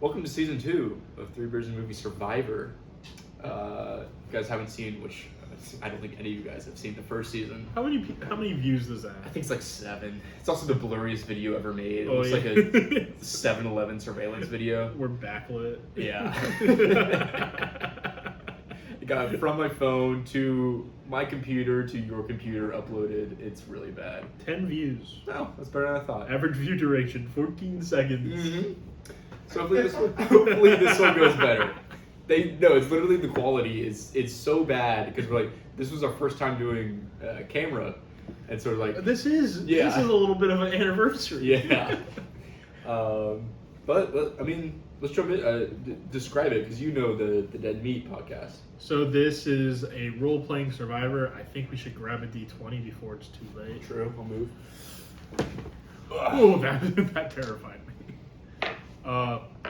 Welcome to season 2 of Three Birds and Movie Survivor. You guys haven't seen, which I don't think any of you guys have seen the first season. How many views does that? I think it's like 7. It's also the blurriest video ever made. It Oh, looks yeah. like a 7-Eleven surveillance video. We're backlit. Yeah. It got from my phone to my computer to your computer uploaded. It's really bad. 10 views. No, that's better than I thought. Average view duration 14 seconds. Mm-hmm. So hopefully this one goes better. It's literally the quality it's so bad because we're like, this was our first time doing camera, and so we're like, This is a little bit of an anniversary. Yeah. But I mean, let's jump in. Describe it, because you know the Dead Meat podcast. So this is a role-playing Survivor. I think we should grab a D20 before it's too late. True, I'll move. Oh, that terrified me.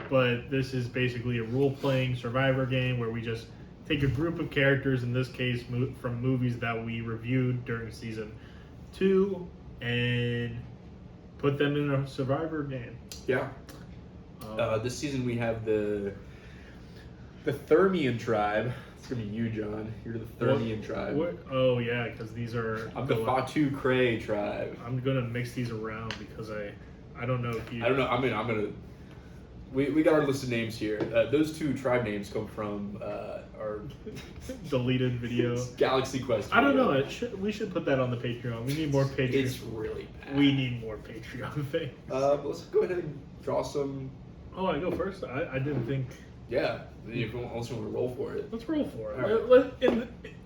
But this is basically a role-playing Survivor game where we just take a group of characters, in this case from movies that we reviewed during season 2, and put them in a Survivor game. Yeah. This season we have the Thermian tribe. It's gonna be you, John. You're the Thermian tribe. Oh yeah, because these are. I'm the Fatu Cray tribe. I'm gonna mix these around because I don't know if you. I don't know. I'm gonna. We got our list of names here. Those 2 tribe names come from our deleted video. Galaxy Quest. I don't know. We should put that on the Patreon. We need more Patreon. It's really bad. We need more Patreon things. Let's go ahead and draw some. Oh, I go first. I didn't think. Yeah, if you also want to roll for it. Let's roll for it. All right.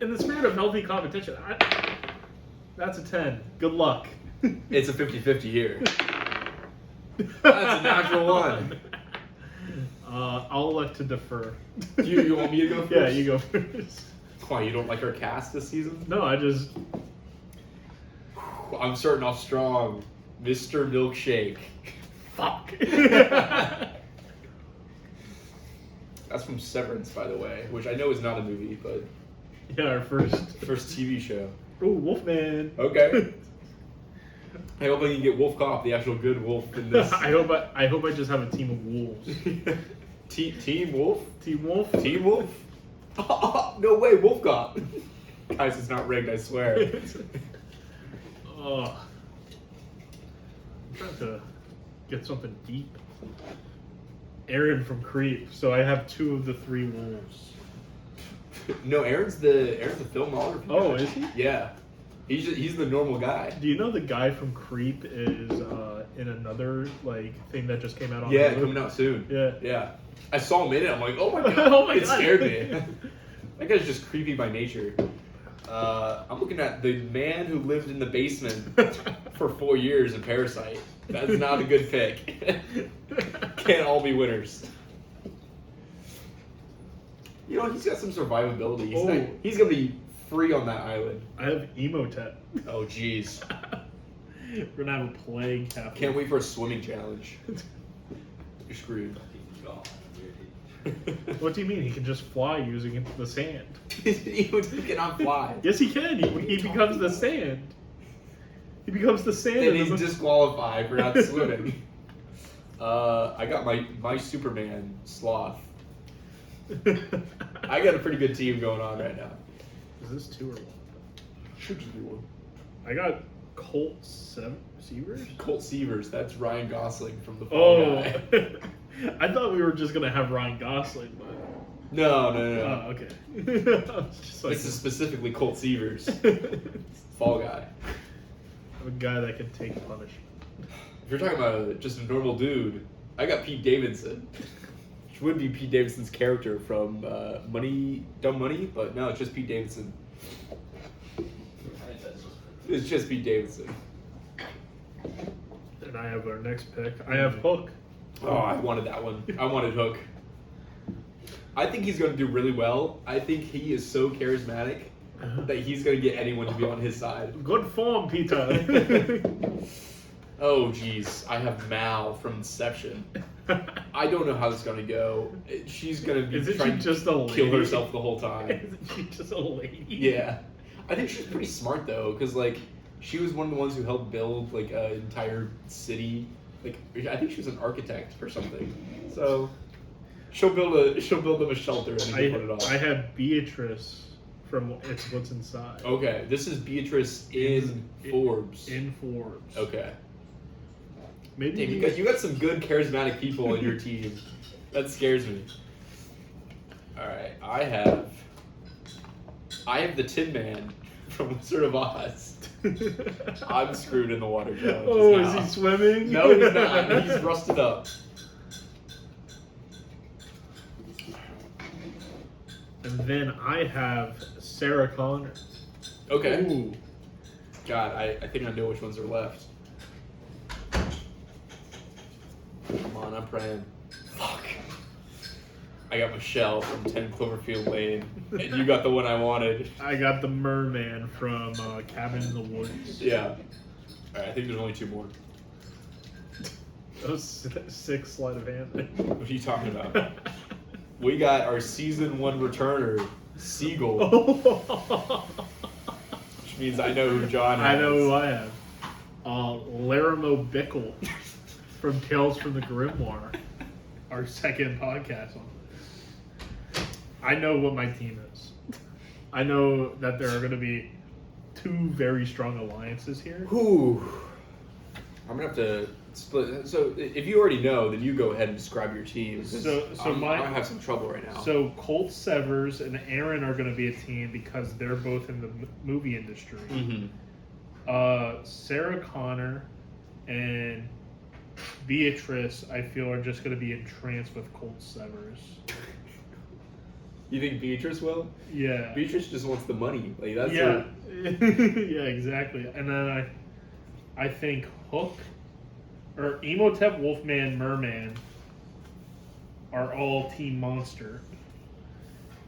In the spirit of healthy competition, that's a 10. Good luck. It's a 50-50 here. That's a natural 1. I'll elect to defer. You want me to go first? Yeah, you go first. Why, you don't like our cast this season? No, I just... I'm starting off strong. Mr. Milkshake. Fuck. That's from Severance, by the way, which I know is not a movie, but... Yeah, our first TV show. Ooh, Wolfman. Okay. I hope I can get Wolf Cop, the actual good wolf in this. I hope I just have a team of wolves. Team Wolf? Team Wolf? Team Wolf? Oh, no way, Wolf Cop. Guys, it's not rigged, I swear. I'm trying to get something deep. Aaron from Creep. So I have 2 of the 3 wolves. No, Aaron's the filmography guy. Oh, is he? Yeah. He's the normal guy. Do you know the guy from Creep is in another thing that just came out on Yeah, Hulu? coming out soon. Yeah. Yeah. I saw him in it, I'm like, oh my god. Oh my it God. scared me. That guy's just creepy by nature. I'm looking at the man who lived in the basement for 4 years in Parasite. That's not a good pick. Can't all be winners. You know, he's got some survivability. He's going to be free on that island. I have Emotep. Oh, jeez. We're gonna have a plague happen. Can't wait for a swimming challenge. You're screwed. What do you mean? He can just fly using the sand. He cannot fly. Yes, he can. He becomes the sand. He becomes the sand. And he's disqualified for not swimming. I got my Superman Sloth. I got a pretty good team going on right now. Is this 2 or 1? Should just be 1. I got Colt Seavers. Colt Seavers. That's Ryan Gosling from the Fall Guy. I thought we were just gonna have Ryan Gosling, but No. oh, okay. I was just This is specifically Colt Seavers. Fall Guy. I'm a guy that can take punishment. If you're talking about just a normal dude, I got Pete Davidson. Which would be Pete Davidson's character from Dumb Money, but no, it's just Pete Davidson. It's just Pete Davidson. And I have our next pick. I have Hook. Oh, I wanted that one. I wanted Hook. I think he's going to do really well. I think he is so charismatic that he's going to get anyone to be on his side. Good form, Peter. Oh, jeez. I have Mal from Inception. I don't know how this is going to go. She's going to be trying to kill herself the whole time. Isn't she just a lady? Yeah. I think she's pretty smart, though, because, she was one of the ones who helped build, an entire city. I think she was an architect or something. So, She'll build them a shelter and then put it on. I have Beatrice from It's What's Inside. Okay, this is Beatrice in Forbes. In Forbes. Okay. Maybe Damn, you got some good charismatic people in your team. That scares me. All right, I have the Tin Man from Wizard of Oz. I'm screwed in the water challenge. Oh, now. is he swimming? No, he's not. He's rusted up. And then I have Sarah Connor. Okay. Ooh. God, I think I know which ones are left. Come on, I'm praying. Fuck. I got Michelle from 10 Cloverfield Lane, and you got the one I wanted. I got the merman from Cabin in the Woods. Yeah. Alright, I think there's only 2 more. That was 6 sleight of hand. What are you talking about? We got our season 1 returner, Siegel, which means I know who John has. I know who I have. Laramie Bickle from Tales from the Grimoire, our second podcast on. I know what my team is. I know that there are going to be 2 very strong alliances here. Whew. I'm gonna have to split. So if you already know, then you go ahead and describe your team. I have some trouble right now. So Colt Severs and Aaron are going to be a team because they're both in the movie industry. Mm-hmm. Sarah Connor and Beatrice, I feel, are just going to be entranced with Colt Severs. You think Beatrice will? Yeah. Beatrice just wants the money. Like that's yeah. her... Yeah, exactly. And then I think Hook or Emotep, Wolfman, Merman are all Team Monster.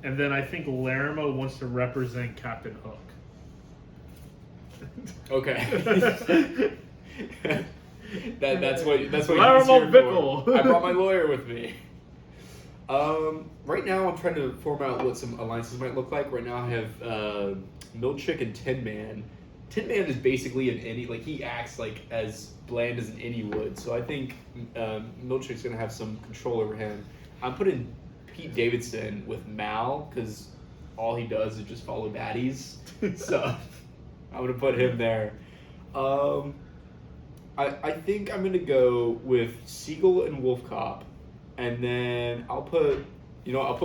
And then I think Laramie wants to represent Captain Hook. Okay. that's what Laramie he's here Bickle. for. I brought my lawyer with me. Right now I'm trying to form out what some alliances might look like. Right now I have Milkchick and Tin Man. Tin Man is basically an any, like he acts like as bland as an any would. So I think Milkchick's gonna have some control over him. I'm putting Pete Davidson with Mal because all he does is just follow baddies. So I'm gonna put him there. I think I'm gonna go with Siegel and Wolf Cop, and then I'll put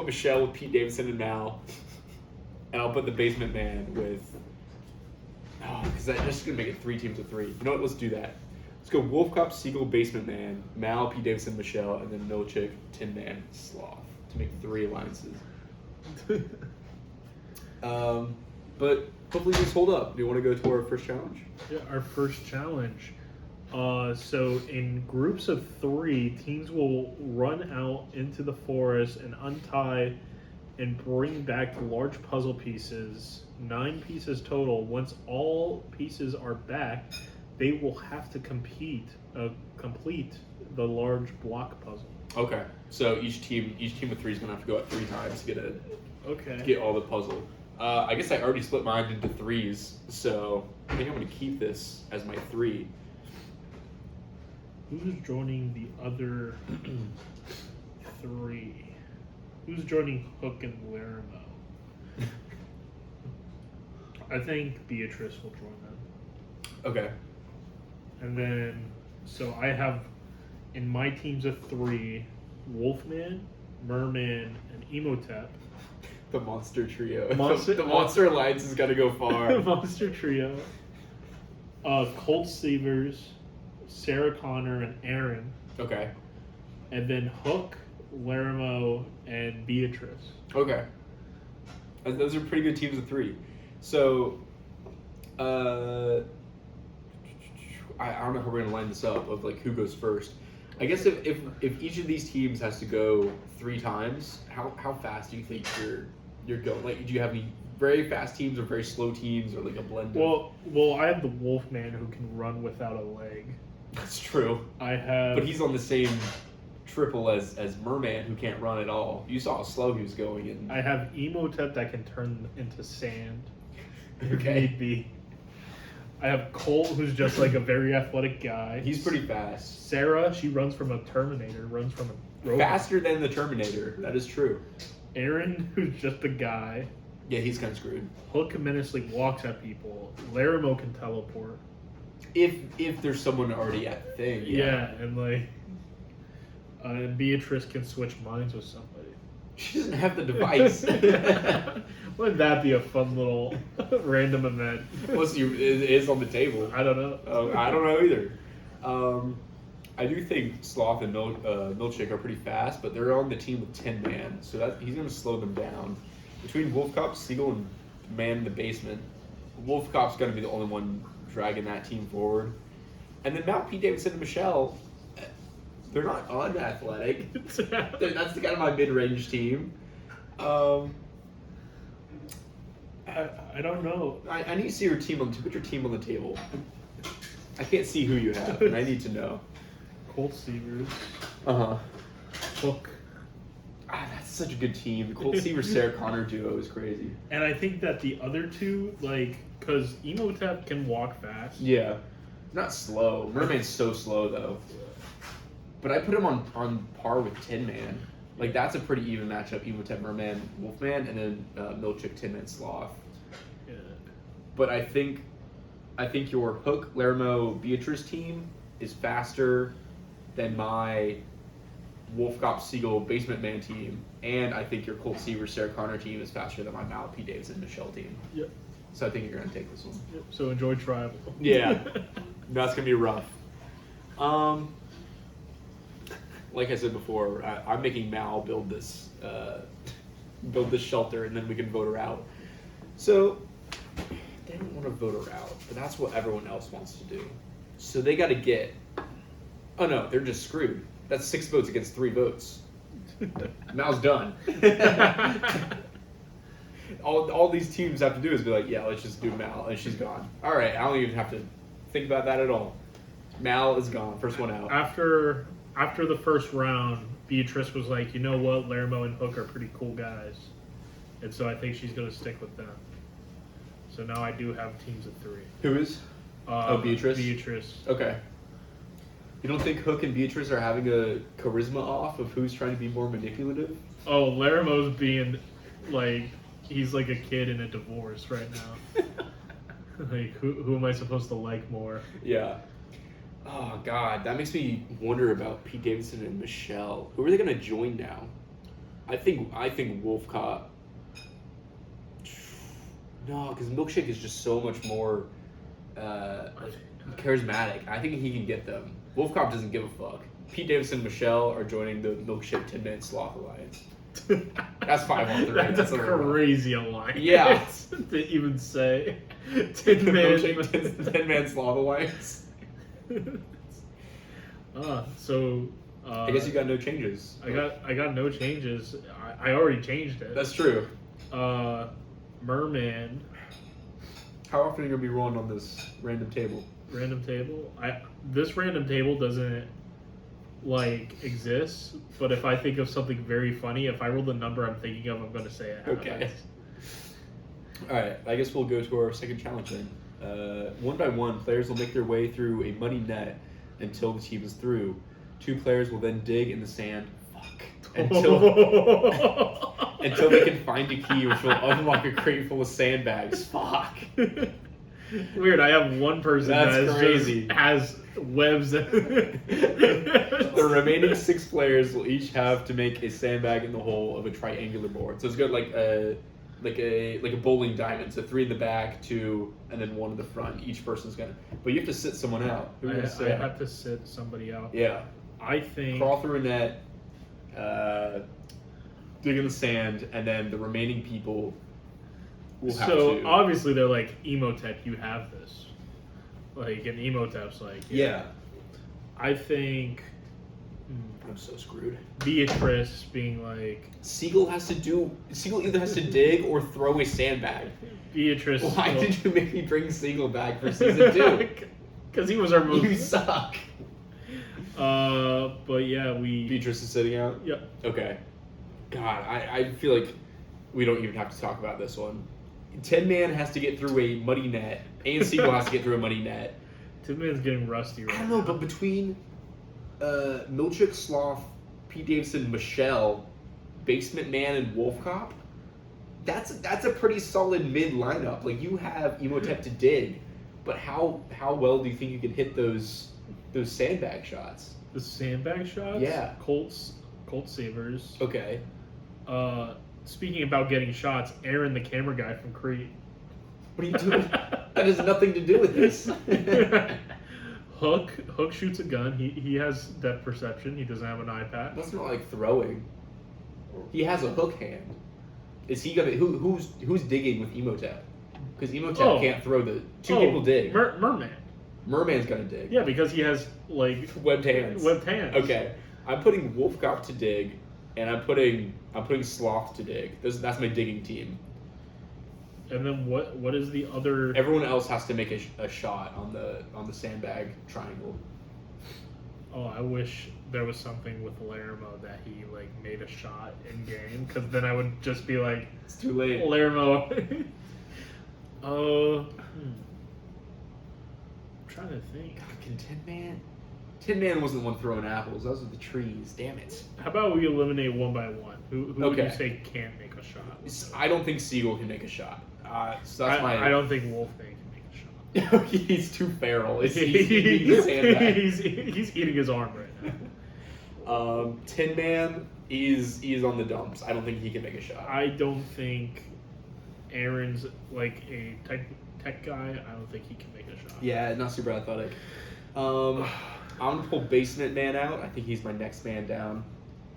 Michelle with Pete Davidson and Mal, and I'll put the Basement Man with. Oh, because that's just gonna make it 3 teams of 3. You know what? Let's do that. Let's go Wolf Cop, Siegel, Basement Man, Mal, Pete Davidson, Michelle, and then Milkchick, Tin Man, Sloth to make 3 alliances. But hopefully these hold up. Do you want to go to our first challenge? Yeah, our first challenge. So in groups of 3, teams will run out into the forest and untie and bring back large puzzle pieces, 9 pieces total. Once all pieces are back, they will have to complete the large block puzzle. Okay. So each team of 3 is gonna have to go at 3 times to get all the puzzle. I guess I already split mine into 3s, so I think I'm gonna keep this as my 3. Who's joining the other 3? Who's joining Hook and Laramie? I think Beatrice will join them. Okay. And then, so I have in my teams of 3, Wolfman, Merman, and Emotep. The monster trio. The monster alliance has got to go far. Monster trio. Colt Severs, Sarah Connor, and Aaron. Okay. And then Hook, Laramie, and Beatrice. Okay. Those are pretty good teams of 3. So, I don't know how we're gonna line this up of like who goes first. I guess if each of these teams has to go 3 times, how fast do you think you're going? Like, do you have any very fast teams or very slow teams or like a blend? Well, I have the Wolfman who can run without a leg. That's true. But he's on the same triple as Merman who can't run at all. You saw how slow he was going. And I have Emotep that can turn into sand. If Okay. need be. I have Colt, who's just like a very athletic guy. He's pretty fast. Sarah, she runs from a Terminator, runs from Robot. Faster than the Terminator. That is true. Aaron, who's just a guy. Yeah, he's kind of screwed. Hook menacingly walks at people. Laramo can teleport. If there's someone already at the thing. Yeah, and like, and Beatrice can switch minds with somebody. She doesn't have the device. Wouldn't that be a fun little random event? Unless it is on the table. I don't know. I don't know either. I do think Sloth and Milkshake are pretty fast, but they're on the team with 10 man, so that he's going to slow them down. Between Wolfcop, Siegel, and Man in the Basement, Wolfcop's going to be the only one dragging that team forward. And then Mount P. Davidson and Michelle, they're not unathletic. That's the kind of my mid-range team. I don't know. I need to see your team put your team on the table. I can't see who you have, and I need to know. Colt Seavers. Uh-huh. Hook. That's such a good team. The Colt Seaver-Sarah Connor duo is crazy. And I think that the other two, like, because Emotep can walk fast. Yeah. Not slow. Merman's so slow, though. But I put him on par with Tin Man. Like, that's a pretty even matchup. Emotep, Merman, Wolfman, and then Milchick, Tin Man, Sloth. Yeah. But I think your Hook, Lermo, Beatrice team is faster than my Wolfcop, Siegel, Basement Man team, and I think your Colt Seaver, Sarah Connor team is faster than my Mal, P. Davidson, Michelle team. Yep. So I think you're gonna take this one. Yep. So enjoy Tribal. Yeah, that's gonna be rough. Like I said before, I'm making Mal build this shelter, and then we can vote her out. So they don't want to vote her out, but that's what everyone else wants to do. So they got to get. Oh no, they're just screwed. That's 6 votes against 3 votes. Mal's done. all these teams have to do is be like, yeah, let's just do Mal, and she's gone. All right, I don't even have to think about that at all. Mal is gone, first one out. After the first round, Beatrice was like, you know what, Lermo and Hook are pretty cool guys, and so I think she's gonna stick with them. So now I do have teams of 3. Who is? Beatrice? Beatrice. Okay. You don't think Hook and Beatrice are having a charisma off of who's trying to be more manipulative? Oh, Laramo's being, like, he's like a kid in a divorce right now. Like, who am I supposed to like more? Yeah. Oh, God. That makes me wonder about Pete Davidson and Michelle. Who are they going to join now? I think Wolfcott. No, because Milkshake is just so much more charismatic. I think he can get them. Wolfcop doesn't give a fuck. Pete Davidson and Michelle are joining the Milkshake 10 Man Sloth Alliance. That's 5 on 3. That's a crazy alliance. Yeah. To even say. The 10 Milkshake 10 Man Sloth Alliance. I guess you got no changes. I got no changes. I already changed it. That's true. Merman. How often are you gonna be rolling on this random table? Random table. This random table doesn't exist. But if I think of something very funny, if I roll the number I'm thinking of, I'm gonna say it. Okay. All right. I guess we'll go to our second challenge then. 1 by 1, players will make their way through a muddy net until the team is through. 2 players will then dig in the sand. Until they can find a key which will unlock a crate full of sandbags. Fuck. Weird, I have one person That's crazy. Has webs. The remaining 6 players will each have to make a sandbag in the hole of a triangular board. So it's got like a bowling diamond. So 3 in the back, 2, and then 1 in the front. Each person's gonna. But you have to sit someone out. Who are you gonna sit I out? have to sit somebody out. Yeah. I think Crawl through a net, dig in the sand, and then the remaining people will have to. So obviously they're like, Emotep, you have this. Like, and Emotep's like, yeah. I think I'm so screwed. Beatrice being like, Siegel either has to dig or throw a sandbag. Beatrice. Why did you make me bring Siegel back for season 2? Because he was our most. You suck. But yeah, Beatrice is sitting out? Yep. Okay. God, I feel like we don't even have to talk about this one. 10 Man has to get through a muddy net, and Siegel has to get through a muddy net. 10 Man's getting rusty right I don't know, now. but between Milchick, Sloth, Pete Davidson, Michelle, Basement Man, and Wolf Cop. That's a pretty solid mid lineup. Like you have Emotep to dig, but how well do you think you can hit those sandbag shots? The sandbag shots? Yeah. Colt Savers. Okay. Speaking about getting shots, Aaron, the camera guy from Creed. What are you doing? That has nothing to do with this. Hook shoots a gun. He has depth perception. He doesn't have an iPad. That's not like throwing. He has a hook hand. Is he gonna who's digging with Emotep? Because Emotep can't throw the two people dig. Merman. Merman's gonna dig. Yeah, because he has like webbed hands. Okay, I'm putting Wolf Cop to dig, and I'm putting Sloth to dig. That's my digging team. And then what is the other? Everyone else has to make a shot on the sandbag triangle. Oh, I wish there was something with Lermo that he like made a shot in game, because then I would just be like, it's too late. Lermo. I'm trying to think. God, can Tin Man wasn't the one throwing apples. Those are the trees. Damn it. How about we eliminate one by one? Who would Okay. you say can't make a shot? I don't think Siegel can make a shot. So that's I don't think Wolfman can make a shot. He's too feral. He's eating his arm right now. Tin Man is on the dumps. I don't think he can make a shot. I don't think Aaron's like a tech guy. I don't think he can make a shot. Yeah, not super athletic. I'm gonna pull Basement Man out. I think he's my next man down.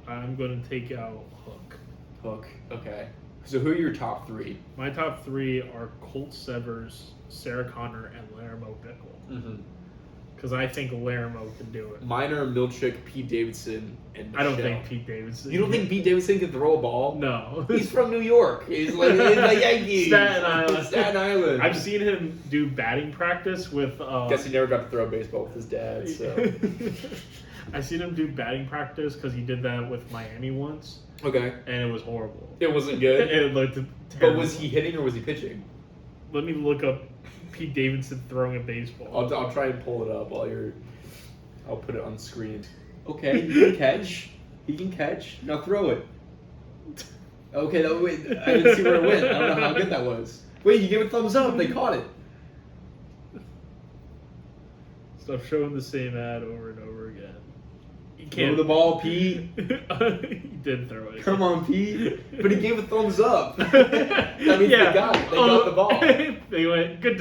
I'm gonna take out Hook. Okay. So who are your top three? My top three are Colt Severs, Sarah Connor, and Lermo Bickle. Mm-hmm. Because I think Lermo can do it. Mine are Milchick, Pete Davidson, and Michelle. I don't think Pete Davidson. You don't think Pete Davidson can throw a ball? No. He's from New York. He's like in the Yankees. Staten Island. I've seen him do batting practice with. Guess he never got to throw a baseball with his dad. So. I've seen him do batting practice because he did that with Miami once. Okay. And it was horrible. It wasn't good. It looked terrible. But was he hitting or was he pitching? Let me look up Pete Davidson throwing a baseball. I'll try and pull it up while you're. I'll put it on screen. Okay, he can catch. He can catch. Now throw it. Okay, wait. I didn't see where it went. I don't know how good that was. Wait, you gave it thumbs up. They caught it. Stop showing the same ad over and over again. You Throw can't. the ball, Pete. He did throw it. Come on, Pete. But he gave a thumbs up. That means they got it. They got the ball. They went, good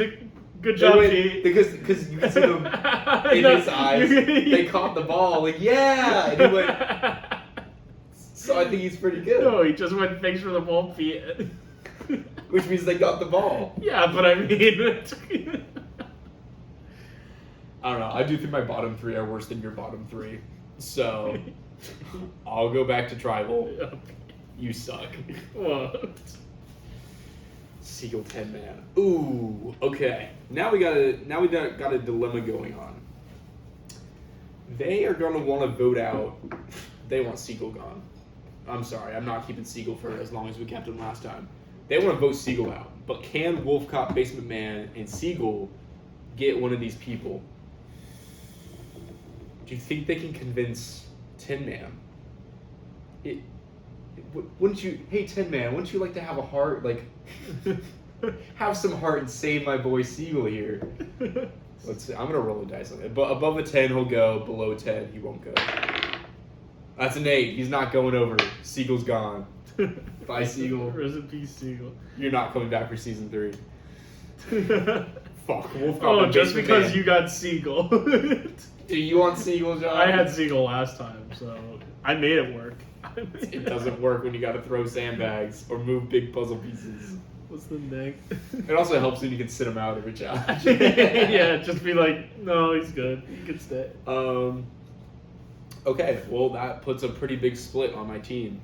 job, Pete. Because you can see them in his eyes. They caught the ball. Like, yeah. And he went. So I think he's pretty good. No, he just went, thanks for the ball, Pete. Which means they got the ball. Yeah, but I mean... I don't know. I do think my bottom three are worse than your bottom three. So, I'll go back to tribal. You suck. What? Siegel 10 man. Ooh, okay. Now we got a dilemma going on. They are gonna want to vote out. They want Siegel gone. I'm sorry, I'm not keeping Siegel for as long as we kept him last time. They want to vote Siegel out, but can Wolf Cop, Basement Man, and Siegel get one of these people? Do you think they can convince Tin Man? Wouldn't you? Hey, Tin Man, wouldn't you like to have a heart? Like, have some heart and save my boy Siegel here. Let's see. I'm gonna roll the dice on it. But above a 10, he'll go. Below 10, he won't go. That's an 8. He's not going over. Siegel's gone. Bye, Siegel. Rest in peace, Siegel. You're not coming back for season 3. Fuck. Wolf Cop Oh, and just Basement because Man. you got Siegel. Do you want Siegel, John? I had Siegel last time, so I made it work. It doesn't work when you gotta throw sandbags or move big puzzle pieces. What's the neg? It also helps when you can sit him out every challenge. Yeah, just be like, no, he's good. He can stay. Okay, well that puts a pretty big split on my team.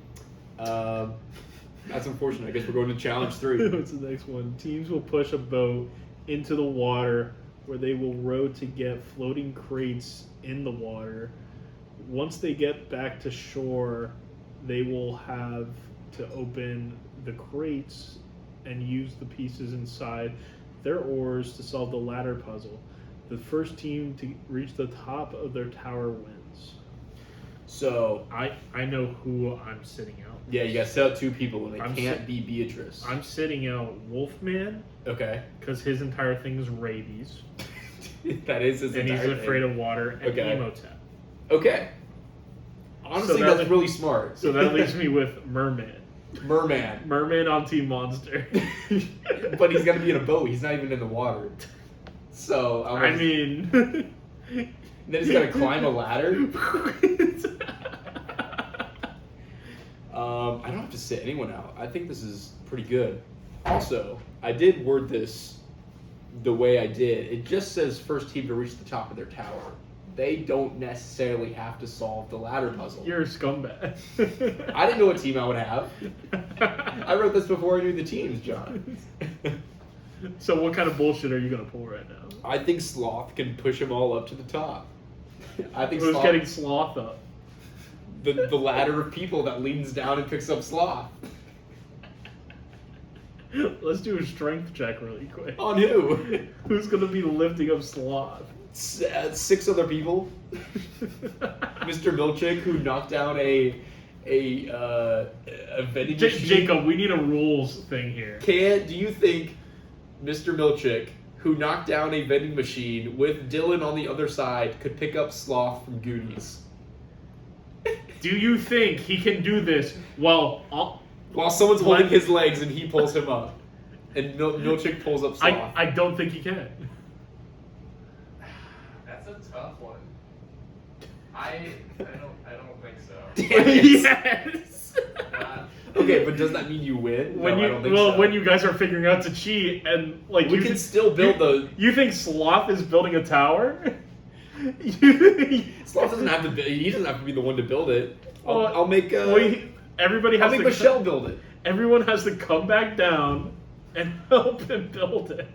That's unfortunate. I guess we're going to challenge 3. What's the next one? Teams will push a boat into the water where they will row to get floating crates in the water. Once they get back to shore, they will have to open the crates and use the pieces inside their oars to solve the ladder puzzle. The first team to reach the top of their tower wins. So I know who I'm sitting out. yeah, you got to set out 2 people, and they I'm can't be Beatrice. I'm sitting out Wolfman Okay. because his entire thing is rabies, That is his and he's entire afraid thing. of water, and Okay. Emotep. Okay. Honestly, that- that's really smart. So that leaves me with Merman. Merman. Merman on Team Monster. But he's got to be in a boat. He's not even in the water. So I mean, then he's got to climb a ladder. I don't have to sit anyone out. I think this is pretty good. Also, I did word this the way I did. It just says first team to reach the top of their tower. They don't necessarily have to solve the ladder puzzle. You're a scumbag. I didn't know what team I would have. I wrote this before I knew the teams, John. So what kind of bullshit are you gonna pull right now? I think Sloth can push them all up to the top. I think Who's Sloth, getting Sloth up? the ladder of people that leans down and picks up Sloth. Let's do a strength check really quick. On who? Who's gonna be lifting up Sloth? 6 other people. Mr. Milchick, who knocked down a vending machine. Jacob, we need a rules thing here. Do you think Mr. Milchick, who knocked down a vending machine with Dylan on the other side, could pick up Sloth from Goonies? Do you think he can do this while someone's holding his legs and he pulls him up, and Milchick pulls up Sloth? I don't think he can. That's a tough one. I don't think so. Yes. Okay, but does that mean you win? No, I don't think so. When you guys are figuring out to cheat and like We can still build You think Sloth is building a tower? Sloth doesn't have to. He doesn't have to be the one to build it. I'll make. Everybody I'll has make to. Michelle build it. Everyone has to come back down and help him build it.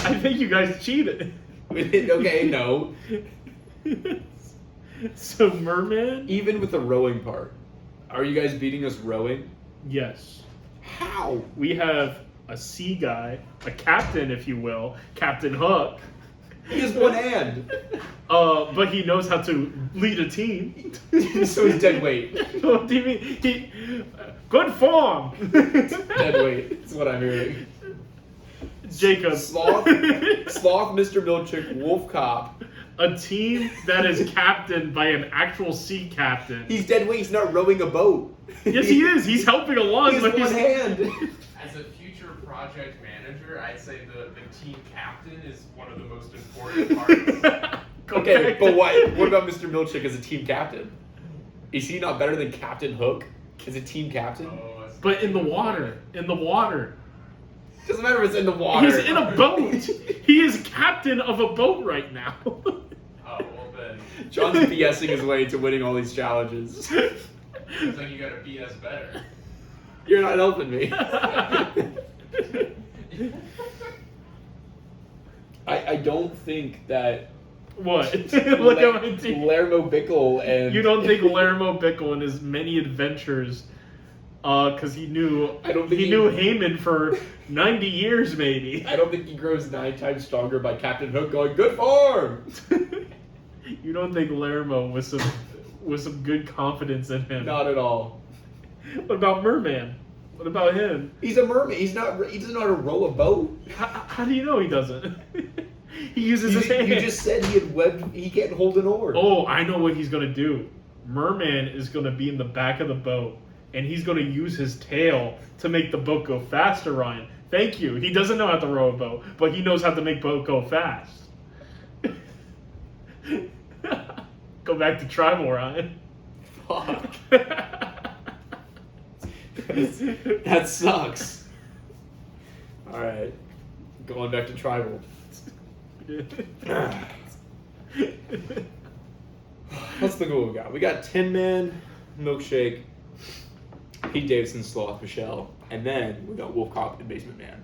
I think you guys cheated. Okay, no. So Merman? Even with the rowing part, are you guys beating us rowing? Yes. How? We have a sea guy, a captain, if you will, Captain Hook. He has one hand. But he knows how to lead a team. So he's dead weight. What do you mean? Good form. Dead weight. That's what I'm hearing. Jacob. Sloth, Mr. Milchick, Wolf Cop. A team that is captained by an actual sea captain. He's dead weight. He's not rowing a boat. Yes, he is. He's helping along. He has but one hand. As a future project manager, I'd say the team captain is one of the most important parts. Okay, but what about Mr. Milchick as a team captain? Is he not better than Captain Hook as a team captain? But in the water. In the water. Doesn't matter if it's in the water. He's in a boat. He is captain of a boat right now. Oh, well then. John's BSing his way to winning all these challenges. Seems like you gotta BS better. You're not helping me. I don't think that What? Look at my team. Lermo Bickle and You don't think Lermo Bickle and his many adventures, because he knew he knew Heyman for 90 years maybe. I don't think he grows 9 times stronger by Captain Hook going good form. You don't think Lermo with some good confidence in him? Not at all. What about Merman? What about him? He's a mermaid. He doesn't know how to row a boat. How do you know he doesn't? He uses his hand. You just said he can't hold an oar. Oh, I know what he's gonna do. Merman is gonna be in the back of the boat, and he's gonna use his tail to make the boat go faster, Ryan. Thank you. He doesn't know how to row a boat, but he knows how to make boat go fast. Go back to tribal, Ryan. Fuck. That sucks. Alright. Going back to tribal. Let's look at what we got. We got Tin Man, Milkshake, Pete Davidson, Sloth, Michelle, and then we got Wolf Cop and Basement Man.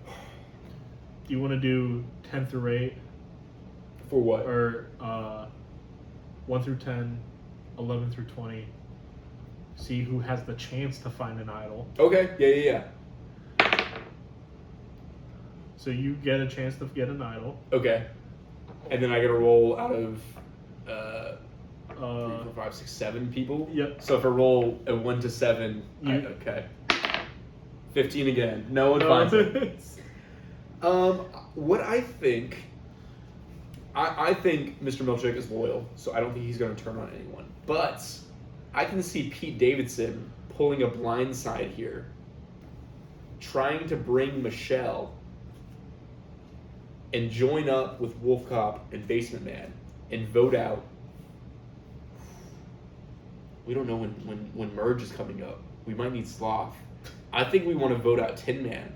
Do you want to do 10 through 8? For what? Or 1 through 10, 11 through 20? See who has the chance to find an idol. Okay, yeah. So you get a chance to get an idol. Okay. And then I gotta roll out of 3, 4, 5, 6, 7 people. Yep. So if I roll a 1 to 7, okay. 15 again. No one finds it. What I think. I think Mr. Milchick is loyal, so I don't think he's going to turn on anyone. But I can see Pete Davidson pulling a blind side here, trying to bring Michelle and join up with Wolf Cop and Basement Man and vote out. We don't know when Merge is coming up. We might need Sloth. I think we want to vote out Tin Man.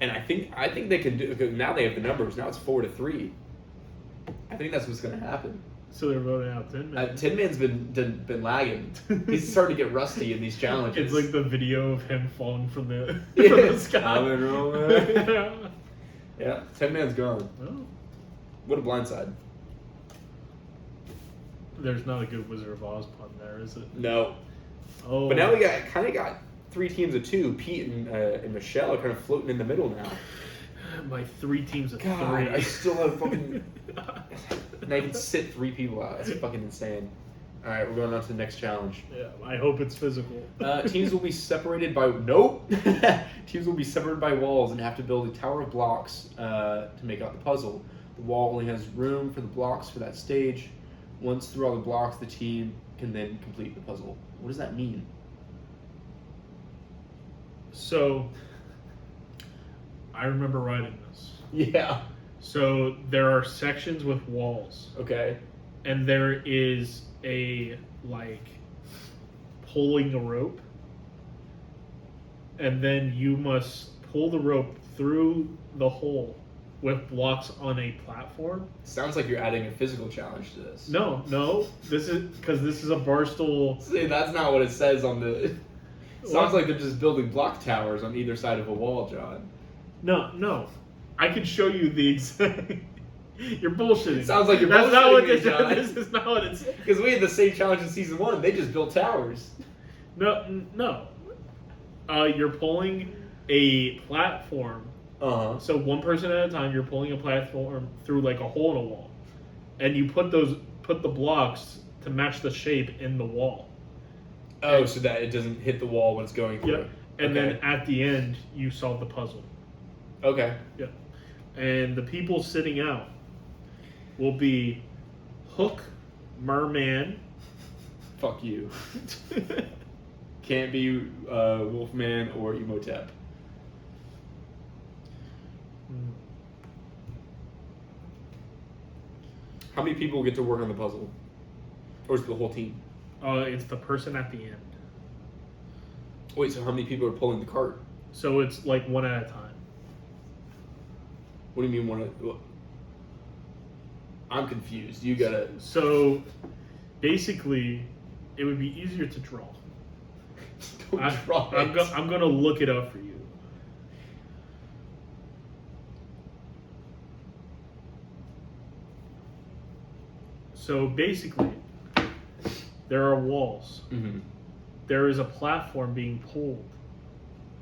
And I think they can do, because now they have the numbers. Now it's 4-3. I think that's what's going to happen. So they're voting out Tin Man. Tin Man's been lagging. He's starting to get rusty in these challenges. It's like the video of him falling from the, Yeah. from the sky. Yeah. Yeah, Tin Man's gone. Oh. What a blindside. There's not a good Wizard of Oz pun there, is it? No. Oh. But now we got 3 teams of 2. Pete and Michelle are kind of floating in the middle now. My 3 teams of God, 3. I still have fucking. And I can sit 3 people out. That's fucking insane. All right, we're going on to the next challenge. Yeah, I hope it's physical. Teams will be separated by Teams will be separated by walls and have to build a tower of blocks to make out the puzzle. The wall only has room for the blocks for that stage. Once through all the blocks, the team can then complete the puzzle. What does that mean? So, I remember writing this. Yeah. So, there are sections with walls. Okay. And there is a, like, pulling a rope. And then you must pull the rope through the hole with blocks on a platform. Sounds like you're adding a physical challenge to this. No. This is, because this is a Barstool. See, that's not what it says on the... Sounds like they're just building block towers on either side of a wall, John. No. I could show you the exact... You're bullshitting. Sounds like you're That's bullshitting not what me, this, John. this is not what it's... Because we had the same challenge in season 1. They just built towers. No. You're pulling a platform. Uh-huh. So one person at a time, you're pulling a platform through like a hole in a wall. And you put the blocks to match the shape in the wall. Oh, so that it doesn't hit the wall when it's going through. Yep. And then at the end, you solve the puzzle. Okay. Yep. And the people sitting out will be Hook, Merman. Fuck you. Can't be Wolfman or Emotep. How many people get to work on the puzzle? Or is it the whole team? It's the person at the end. Wait, so how many people are pulling the cart? So it's like one at a time. What do you mean one at... I'm confused. You gotta... So basically, it would be easier to draw. Don't draw it. I'm going to look it up for you. So basically, there are walls. Mm-hmm. There is a platform being pulled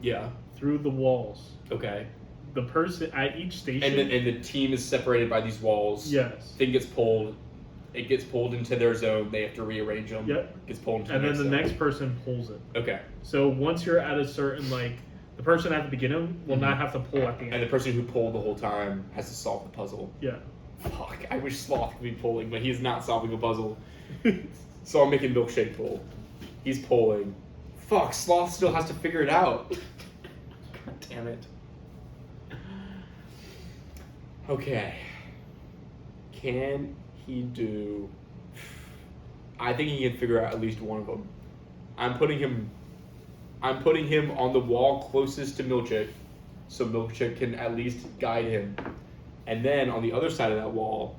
Yeah. through the walls. Okay. The person at each station. And the team is separated by these walls. Yes. Thing gets pulled. It gets pulled into their zone. They have to rearrange them. Yep. Gets pulled into And then the zone. next person pulls it. Okay. So once you're at a certain, like, the person at the beginning will Mhm. not have to pull at the end. And the person who pulled the whole time has to solve the puzzle. Yeah. Fuck, I wish Sloth could be pulling, but he's not solving a puzzle. So I'm making Milkshake pull. He's pulling. Fuck, Sloth still has to figure it out. God damn it. Okay. Can he do... I think he can figure out at least one of them. I'm putting him on the wall closest to Milkshake, so Milkshake can at least guide him. And then on the other side of that wall,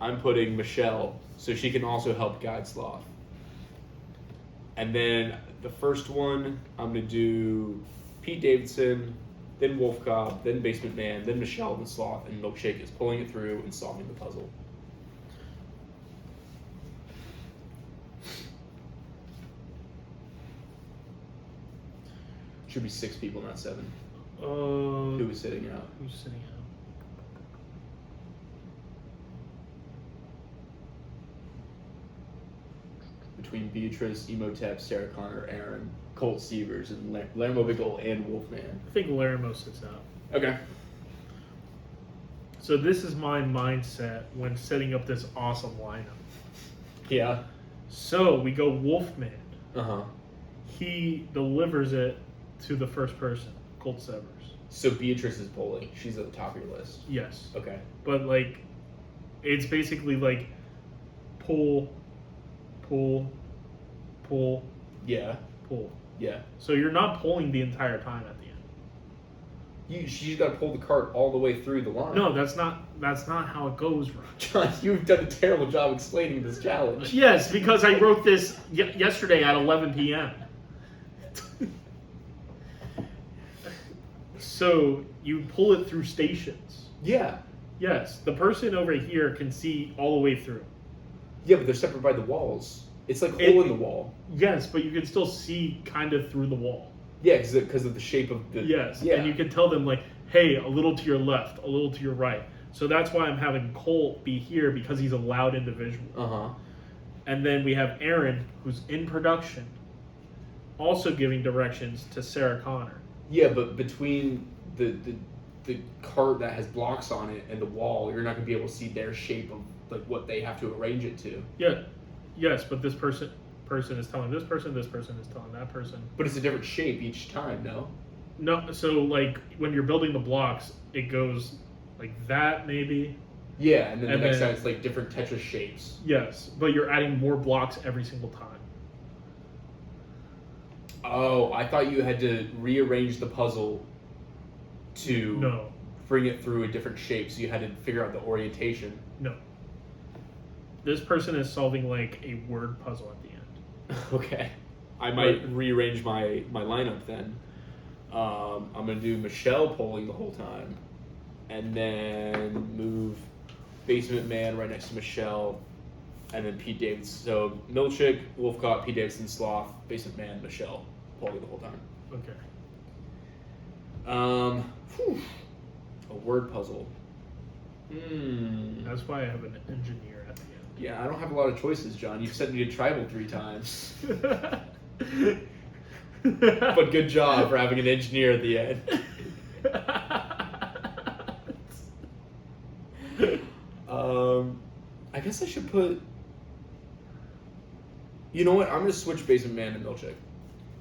I'm putting Michelle, so she can also help guide Sloth. And then the first one, I'm going to do Pete Davidson, then Wolf Cop, then Basement Man, then Michelle, then Sloth, and Milkshake is pulling it through and solving the puzzle. Should be 6 people, not 7. Who is sitting out? Who's sitting out? between Beatrice, Emotep, Sarah Connor, Aaron, Colt Severs, and Lermo Bickle and Wolfman. I think Larimos sits out. Okay. So this is my mindset when setting up this awesome lineup. Yeah. So we go Wolfman. Uh-huh. He delivers it to the first person, Colt Severs. So Beatrice is polling. She's at the top of your list. Yes. Okay. But like, it's basically like pull, pull, pull, Yeah. pull. Yeah. So you're not pulling the entire time at the end. She's got to pull the cart all the way through the line. No, that's not how it goes, Ron. John, you've done a terrible job explaining this challenge. Yes, because I wrote this yesterday at 11 p.m. So you pull it through stations. Yeah. Yes, the person over here can see all the way through. Yeah, but they're separate by the walls. It's like hole in the wall. Yes, but you can still see kind of through the wall. Yeah, because of the shape of the... Yes, Yeah. and you can tell them like, hey, a little to your left, a little to your right. So that's why I'm having Colt be here, because he's a loud individual. Uh-huh. And then we have Aaron, who's in production, also giving directions to Sarah Connor. Yeah, but between the cart that has blocks on it and the wall, you're not going to be able to see their shape of like what they have to arrange it to. Yeah, yes, but this person is telling this person is telling that person. But it's a different shape each time, no? No, so like when you're building the blocks, it goes like that maybe. Yeah, and then And the next then- time it's like different Tetris shapes. Yes, but you're adding more blocks every single time. Oh, I thought you had to rearrange the puzzle to No, bring it through a different shape, so you had to figure out the orientation. no. This person is solving like a word puzzle at the end. Okay. I might rearrange my lineup then. I'm going to do Michelle polling the whole time. And then move Basement Man right next to Michelle. And then Pete Davidson. So Milchick, Wolfcott, Pete Davidson, Sloth, Basement Man, Michelle polling the whole time. Okay. A word puzzle. That's why I have an engineer at the Yeah, I don't have a lot of choices, John. You've sent me to tribal 3 times. end. But good job for having an engineer at the end. I guess I should put... You know what? I'm going to switch Basement Man to Milchick.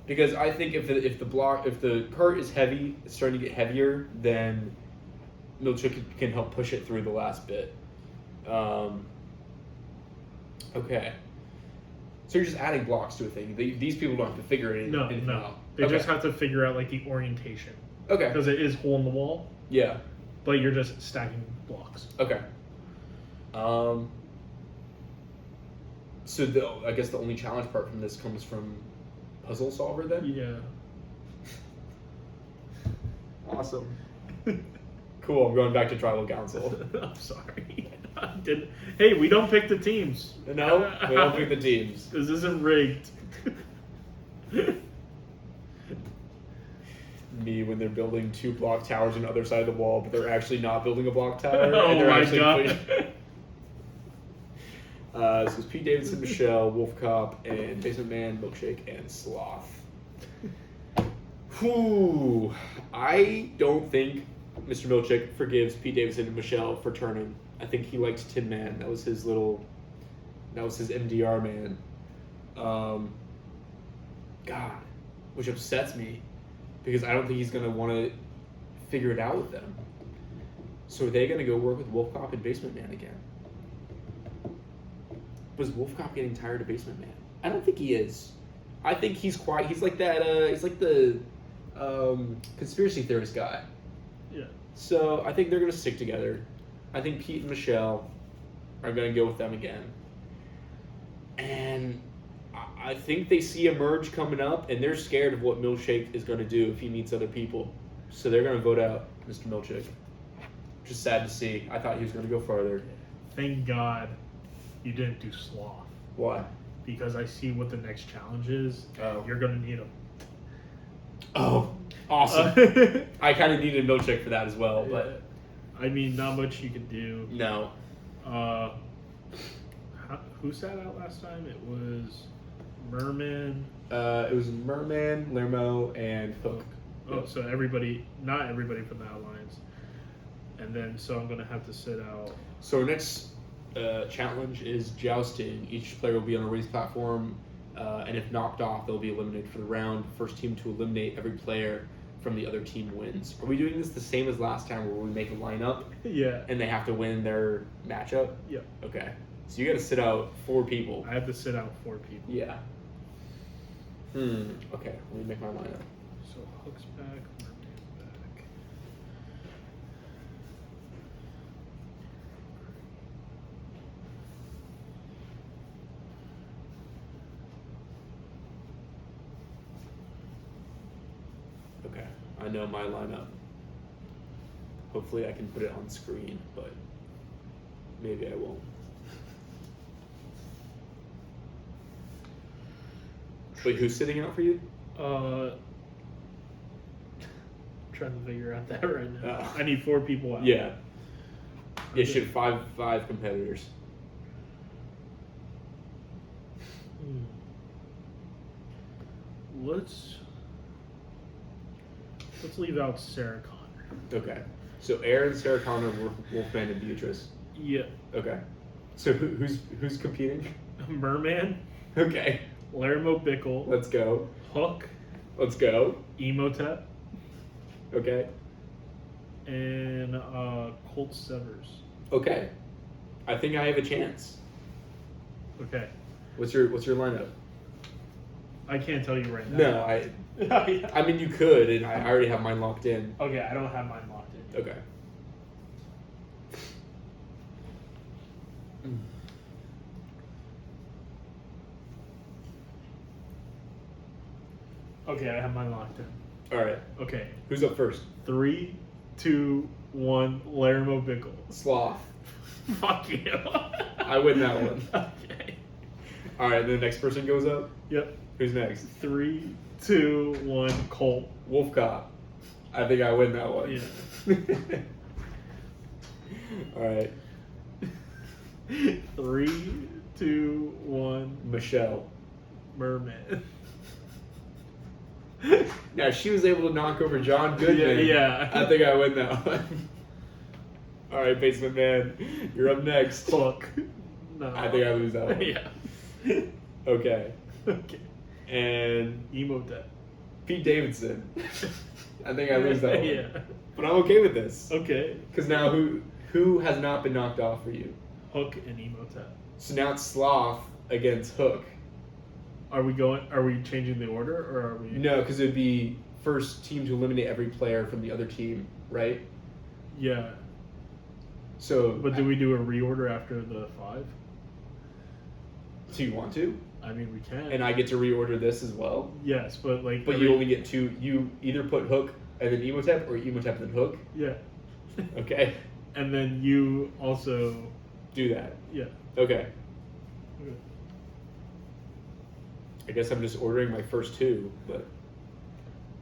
Because I think if the cart is heavy, it's starting to get heavier, then Milchick can help push it through the last bit. Okay. So you're just adding blocks to a thing. These people don't have to figure it No, anything no. out. They Okay. just have to figure out like the orientation. Okay. Because it is hole in the wall, Yeah. but you're just stacking blocks. Okay. So I guess the only challenge part from this comes from Puzzle Solver then? Yeah. Awesome. Cool, I'm going back to Tribal Council. I'm sorry. I didn't. Hey, we don't pick the teams. No, we don't pick the teams. This isn't rigged. Me when they're building 2 block towers on the other side of the wall, but they're actually not building a block tower. Oh and they're my actually god. This is Pete Davidson, Michelle, Wolf Cop, and Basement Man, Milkshake, and Sloth. Whew. I don't think Mr. Milkshake forgives Pete Davidson and Michelle for turning. I think he likes Tin Man. That was his MDR man. God, which upsets me because I don't think he's gonna want to figure it out with them. So are they gonna go work with Wolf Cop and Basement Man again? Was Wolf Cop getting tired of Basement Man? I don't think he is. I think he's quiet. He's like that. He's like the conspiracy theorist guy. Yeah. So I think they're gonna stick together. I think Pete and Michelle are gonna go with them again. And I think they see a merge coming up, and they're scared of what Milkshake is gonna do if he meets other people. So they're gonna vote out Mr. Milkshake. Which is sad to see. I thought he was gonna go farther. Thank God you didn't do Sloth. Why? Because I see what the next challenge is. And Oh. You're going to need him. Oh, awesome. I kind of needed Milkshake for that as well, but I mean, not much you can do. no. Who sat out last time? It was Merman. It was Merman, Lermo, and Hook. Oh, so not everybody from that alliance. And then, so I'm going to have to sit out. So our next challenge is jousting. Each player will be on a race platform, and if knocked off, they'll be eliminated for the round. First team to eliminate every player from the other team wins. Are we doing this the same as last time where we make a lineup? Yeah. And they have to win their matchup? Yep. Okay. So you got to sit out 4 people. I have to sit out 4 people. Yeah. Okay, let me make my lineup. So Hook's back, Merman's back. Okay, I know my lineup. Hopefully I can put it on screen, but maybe I won't. Wait, who's sitting out for you? I'm trying to figure out that right now. Oh. I need 4 people out. Yeah. Yeah, shit, five competitors. Let's leave out Sarah Connor. Okay. So Aaron, Sarah Connor, Wolfman, and Beatrice. Yeah. Okay. So who's competing? Merman, Okay. Lermo Bickle, Let's go. Hook, Let's go. Emotep, Okay. and Colt Severs. Okay. I think I have a chance. Okay. What's your lineup? I can't tell you right now. No, I mean you could, and I already have mine locked in. Okay, I don't have mine locked in. Okay. Okay, I have mine locked in. All right. Okay. Who's up first? 3, 2, 1, Lermo Bickle. Sloth. Fuck you. I win that one. Okay. All right. The next person goes up. Yep. Who's next? 3, 2, 1, Colt. Wolf Cop. I think I win that one. Yeah. All right. 3, 2, 1, Michelle. Merman. Now she was able to knock over John Goodman. Yeah. I think I win that one. All right, Basement Man, you're up next. Fuck. No. I think I lose that one. Yeah. Okay. Okay. And Emotep. Pete Davidson. I think I lose that one. Yeah. But I'm okay with this. Okay. Because now who has not been knocked off for you? Hook and Emotep. So now it's Sloth against Hook. Are we changing the order, or are we? No, because it would be first team to eliminate every player from the other team, right? Yeah. So. But do we do a reorder after the 5? Do you want to? I mean, we can. And I get to reorder this as well? Yes, but like. But you only get 2. You either put Hook and then Emotep, or Emotep and then Hook? Yeah. Okay. And then you also. Do that. Yeah. Okay. Okay. I guess I'm just ordering my first 2, but.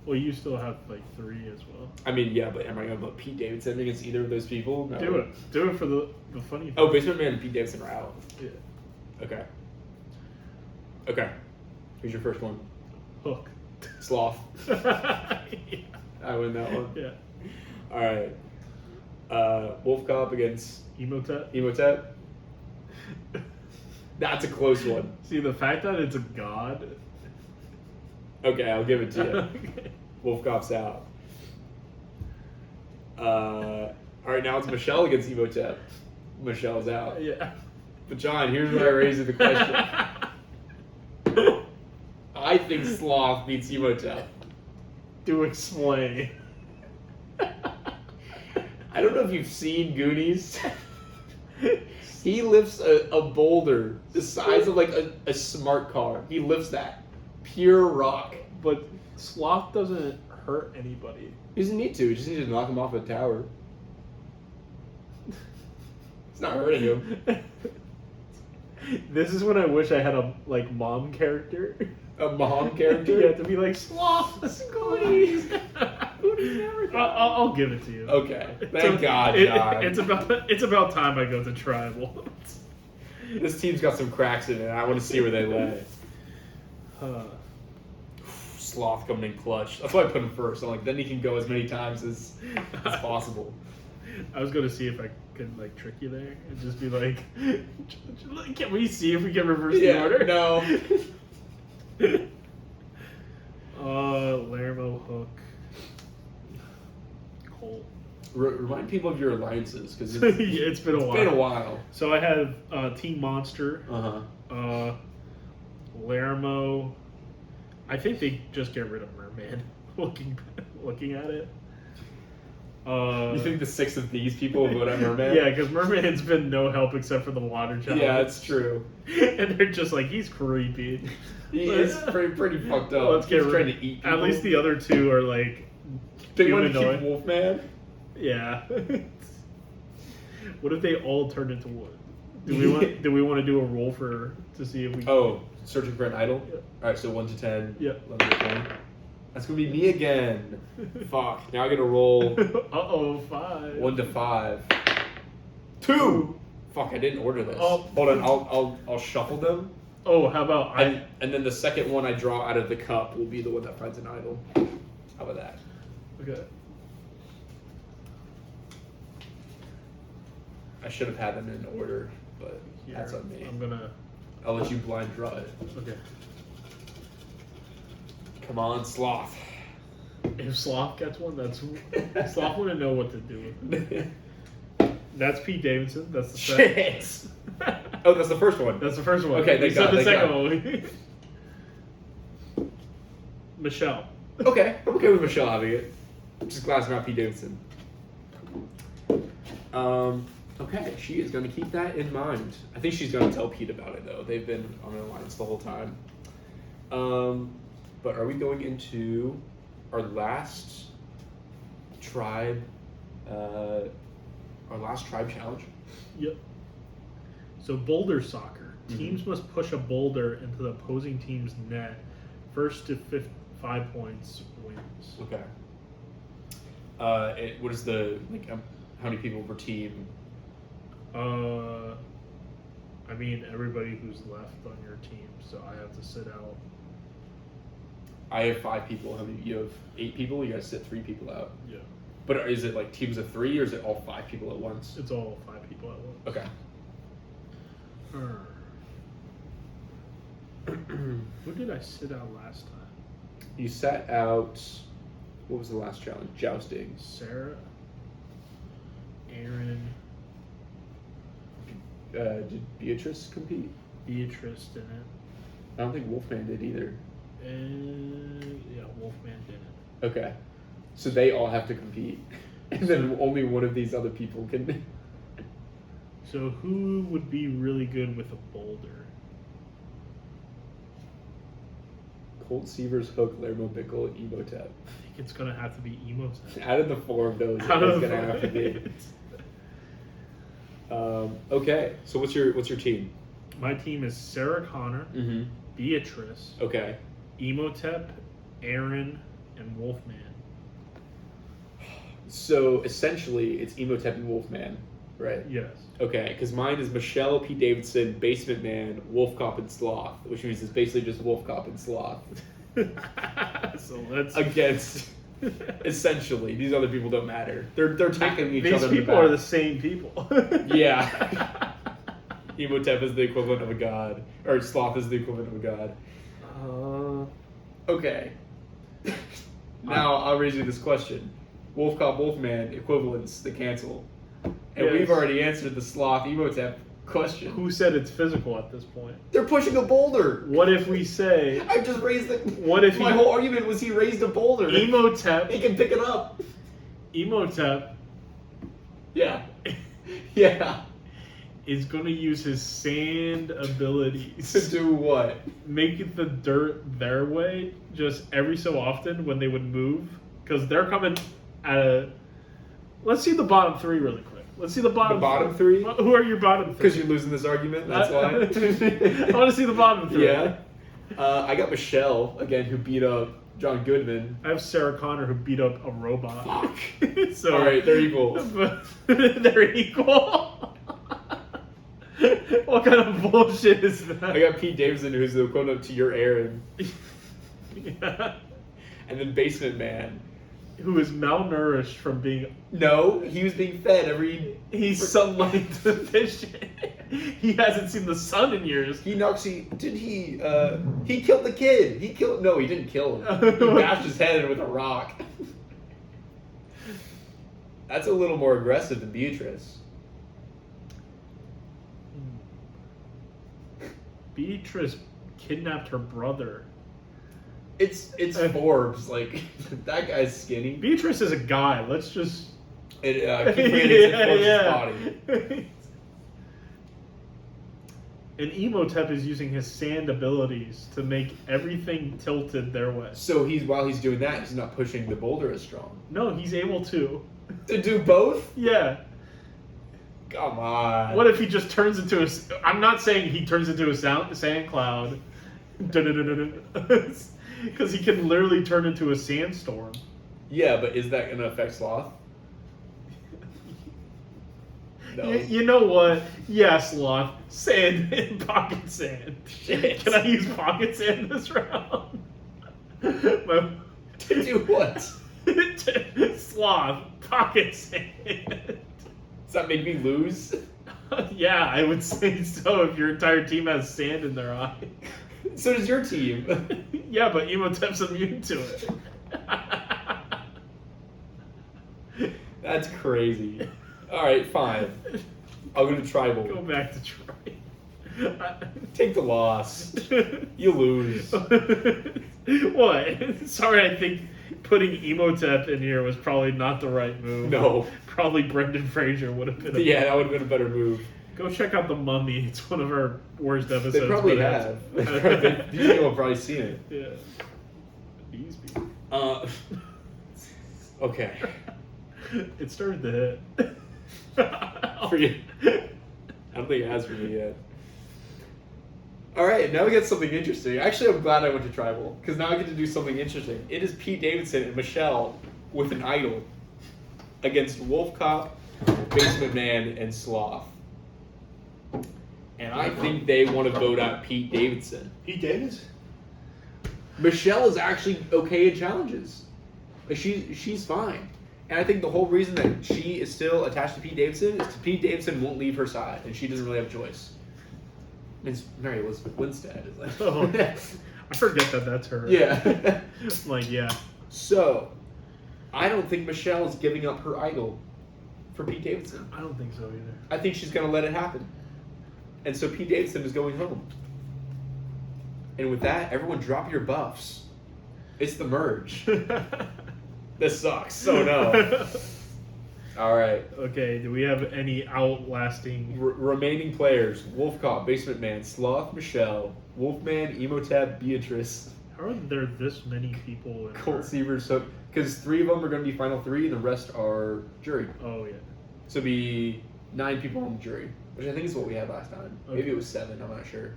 Well, you still have like 3 as well. I mean, yeah, but am I going to put Pete Davidson against either of those people? No. Do it. Do it for the funny. Oh, Basement Man and Pete Davidson are out. Yeah. Okay. Okay. Who's your first one? Hook. Sloth. Yeah. I win that one. Yeah. All right. Wolf Cop against Emotep. Emotep. That's a close one. See, the fact that it's a god. Okay, I'll give it to you. Okay. Wolf Cop's out. All right, now it's Michelle against Emotep. Michelle's out. Yeah. But John, here's where I raise the question. I think Sloth beats Emotep. Do explain. I don't know if you've seen Goonies. He lifts a boulder the size of like a smart car. He lifts that. Pure rock. But Sloth doesn't hurt anybody. He doesn't need to. He just needs to knock him off a tower. It's not hurting him. This is when I wish I had a like mom character. A mom character? You have to be like Sloth. Goonies. Goonies never die. I'll give it to you. Okay. Thank God, John. It's about time I go to tribal. This team's got some cracks in it. I want to see where they lay. Sloth coming in clutch. That's why I put him first. I'm like, then he can go as many times as possible. I was gonna see if I could like trick you there and just be like, can we see if we can reverse the order? No. Lermo, Hook, Colt. Remind people of your alliances because It's been a while. Been a while. So I have Team Monster, Uh-huh. Lermo. I think they just get rid of Merman. looking at it. You think the 6 of these people will vote on Merman? Yeah, because Merman's been no help except for the water challenge. Yeah, it's true. And they're just like, he's creepy. He is pretty fucked up. Let's get He's trying to eat people. At least the other two are like They want to humanoid. keep Wolfman? Yeah. What if they all turned into wood? Do we want to do a roll to see if we? Oh, searching for an idol? Yeah. Alright, so 1 to 10. Yeah. 11 to 20. That's gonna be me again. Fuck. Now I gotta roll 5. 1 to 5. 2! Fuck, I didn't order this. Oh. Hold on, I'll shuffle them. Oh, how about And then the second one I draw out of the cup will be the one that finds an idol. How about that? Okay. I should have had them in order, but Here, that's on me. I'm gonna. I'll let you blind draw it. Okay. Come on, Sloth. If Sloth gets one, Sloth wouldn't know what to do with it. That's Pete Davidson. That's the second. Shit! Oh, that's the first one. That's the first one. Okay, we thank said God, the thank second one. Michelle. Okay, I'm okay with Michelle having it. I'm just glad it's not Pete Davidson. Okay, she is going to keep that in mind. I think she's going to tell Pete about it, though. They've been on an alliance the whole time. But are we going into our last tribe, challenge? Yep. So boulder soccer. Mhm. Teams must push a boulder into the opposing team's net. First to 5 points wins. Okay. What is the, how many people per team? I mean everybody who's left on your team, so I have to sit out. I have 5 people. How many? You have 8 people? You guys sit 3 people out. Yeah. But is it like teams of 3 or is it all 5 people at once? It's all 5 people at once. Okay. Who did I sit out last time? You sat out. What was the last challenge? Jousting. Sarah, Aaron, Did Beatrice compete? Beatrice didn't, I don't think Wolfman did either. and yeah, Wolfman didn't. Okay. So they all have to compete. And then only one of these other people can. So who would be really good with a boulder? Colt Seavers, Hook, Lermo, Bickle, Emotep. I think it's gonna have to be Emotep. Out of the 4 of those, it's Out of gonna the have to be. Okay, so what's your team? My team is Sarah Connor, Mm-hmm. Beatrice, Okay. Emotep, Aaron, and Wolfman. So essentially, it's Emotep and Wolfman, right? Yes. Okay, because mine is Michelle, Pete Davidson, Basement Man, Wolf Cop, and Sloth, which means it's basically just Wolf Cop and Sloth So let's. against. Essentially, these other people don't matter. They're tackling each These other. in the people back. are the same people. Yeah. Emotep is the equivalent of a god, or Sloth is the equivalent of a god. Okay. Now I'll raise you this question: Wolf Cop, Wolfman equivalents the cancel, and Yes. we've already answered the Sloth Emotep question. Who said it's physical at this point? They're pushing a boulder. What if we say I just raised the. What if my he- whole argument was he raised a boulder? He Emotep? can pick it up. Emotep Yeah. Yeah. is going to use his sand To abilities. do what? Make it the dirt their way just every so often when they would move. Because they're coming at a... Let's see the bottom 3 really quick. Let's see the bottom, The bottom 3? Who are your bottom 3? Because you're losing this argument. That's why. I want to see the bottom 3. Yeah. I got Michelle again, who beat up John Goodman. I have Sarah Connor who beat up a robot. Fuck. So All right, they're equal. They're equal. What kind of bullshit is that? I got Pete Davidson, who's the equivalent to your Aaron. Yeah. And then Basement Man. Who is malnourished from being... No, he was being fed every... He's sunlight deficient. He hasn't seen the sun in years. He killed the kid. No, he didn't kill him. He bashed his head in with a rock. That's a little more aggressive than Beatrice. Beatrice kidnapped her brother. It's Forbes. Like, that guy's skinny. Beatrice is a guy. Let's just... Keep in Forbes' body. And Emotep is using his sand abilities to make everything tilted their way. So while he's doing that, he's not pushing the boulder as strong. No, he's able to. To do both? Yeah. Come on. What if he just turns into a... I'm not saying he turns into a sand cloud. Because he can literally turn into a sandstorm. Yeah, but is that going to affect Sloth? No. You know what? Yes, Sloth. Sand. Pocket sand. Shit. Can I use pocket sand this round? To do what? Sloth. Pocket sand. Does that make me lose? Yeah, I would say so if your entire team has sand in their eye. So does your team. Yeah, but Emotep's immune to it. That's crazy. Alright, fine. I'll go to Tribal. Go back to Troy. Take the loss. You lose. What? Sorry, I think putting Emotep in here was probably not the right move. No. Probably Brendan Fraser would have been Yeah, that would have been a better move. Go check out The Mummy. It's one of our worst episodes. They probably but have. These people have probably seen it. Yeah. Beesby. Okay. It started to hit. For you. I don't think it has for me yet. Alright, now we get something interesting. Actually, I'm glad I went to Tribal, because now I get to do something interesting. It is Pete Davidson and Michelle with an idol against Wolf Cop, Basement Man, and Sloth. And I think they want to vote out Pete Davidson. Pete Davis? Michelle is actually okay in challenges. Like, she's fine. And I think the whole reason that she is still attached to Pete Davidson is Pete Davidson won't leave her side, and she doesn't really have a choice. It's Mary Elizabeth Winstead. Is like, Oh, I forget that that's her. yeah. Like, yeah. So, I don't think Michelle is giving up her idol for Pete Davidson. I don't think so either. I think she's going to let it happen. And so Pete Davidson is going home. And with that, everyone drop your buffs. It's the merge. This sucks. So no. All right. Okay, do we have any outlasting... Remaining players: Wolf Cop, Basement Man, Sloth, Michelle, Wolfman, Emotep, Beatrice. How are there this many people in Colt our- Seaver. So, because 3 of them are going to be final 3, and the rest are jury. Oh, yeah. So it'll be 9 people on the jury, which I think is what we had last time. Maybe Okay. it was 7. I'm not sure.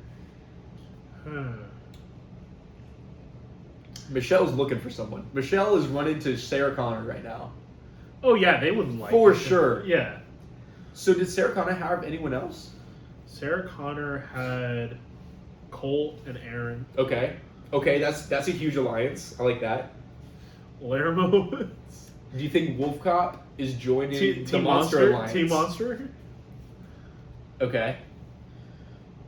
Michelle's looking for someone. Michelle is running to Sarah Connor right now. Oh, yeah, they would like For it. sure. Yeah. So did Sarah Connor have anyone else? Sarah Connor had Colt and Aaron. Okay. Okay, that's a huge alliance. I like that. Laramie. Do you think Wolf Cop is joining the Team Monster Alliance? Team Monster. Okay.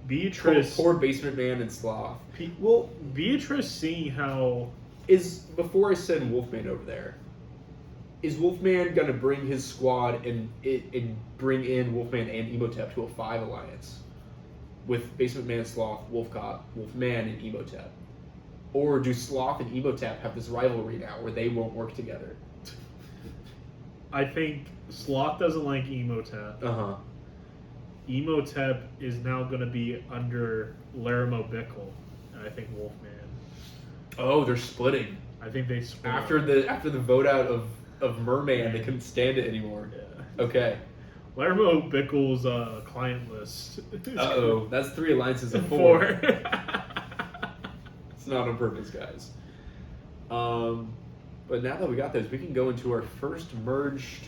Beatrice. Poor Basement Man and Sloth. Well, Beatrice, seeing how... Before I send Wolfman over there, is Wolfman gonna bring his squad and bring in Wolfman and Emotep to a 5 alliance with Basement Man, Sloth, Wolf Cop, Wolfman, and Emotep? Or do Sloth and Emotep have this rivalry now where they won't work together? I think Sloth doesn't like Emotep. Uh-huh. Emotep is now going to be under Laramie Bickle, and I think Wolfman. Oh, they're splitting. I think they split. After the vote out of Merman, they couldn't stand it anymore. Yeah. Okay. Laramie Bickle's client list. Uh-oh. That's 3 alliances of 4. 4. It's not on purpose, guys. But now that we got those, we can go into our first merged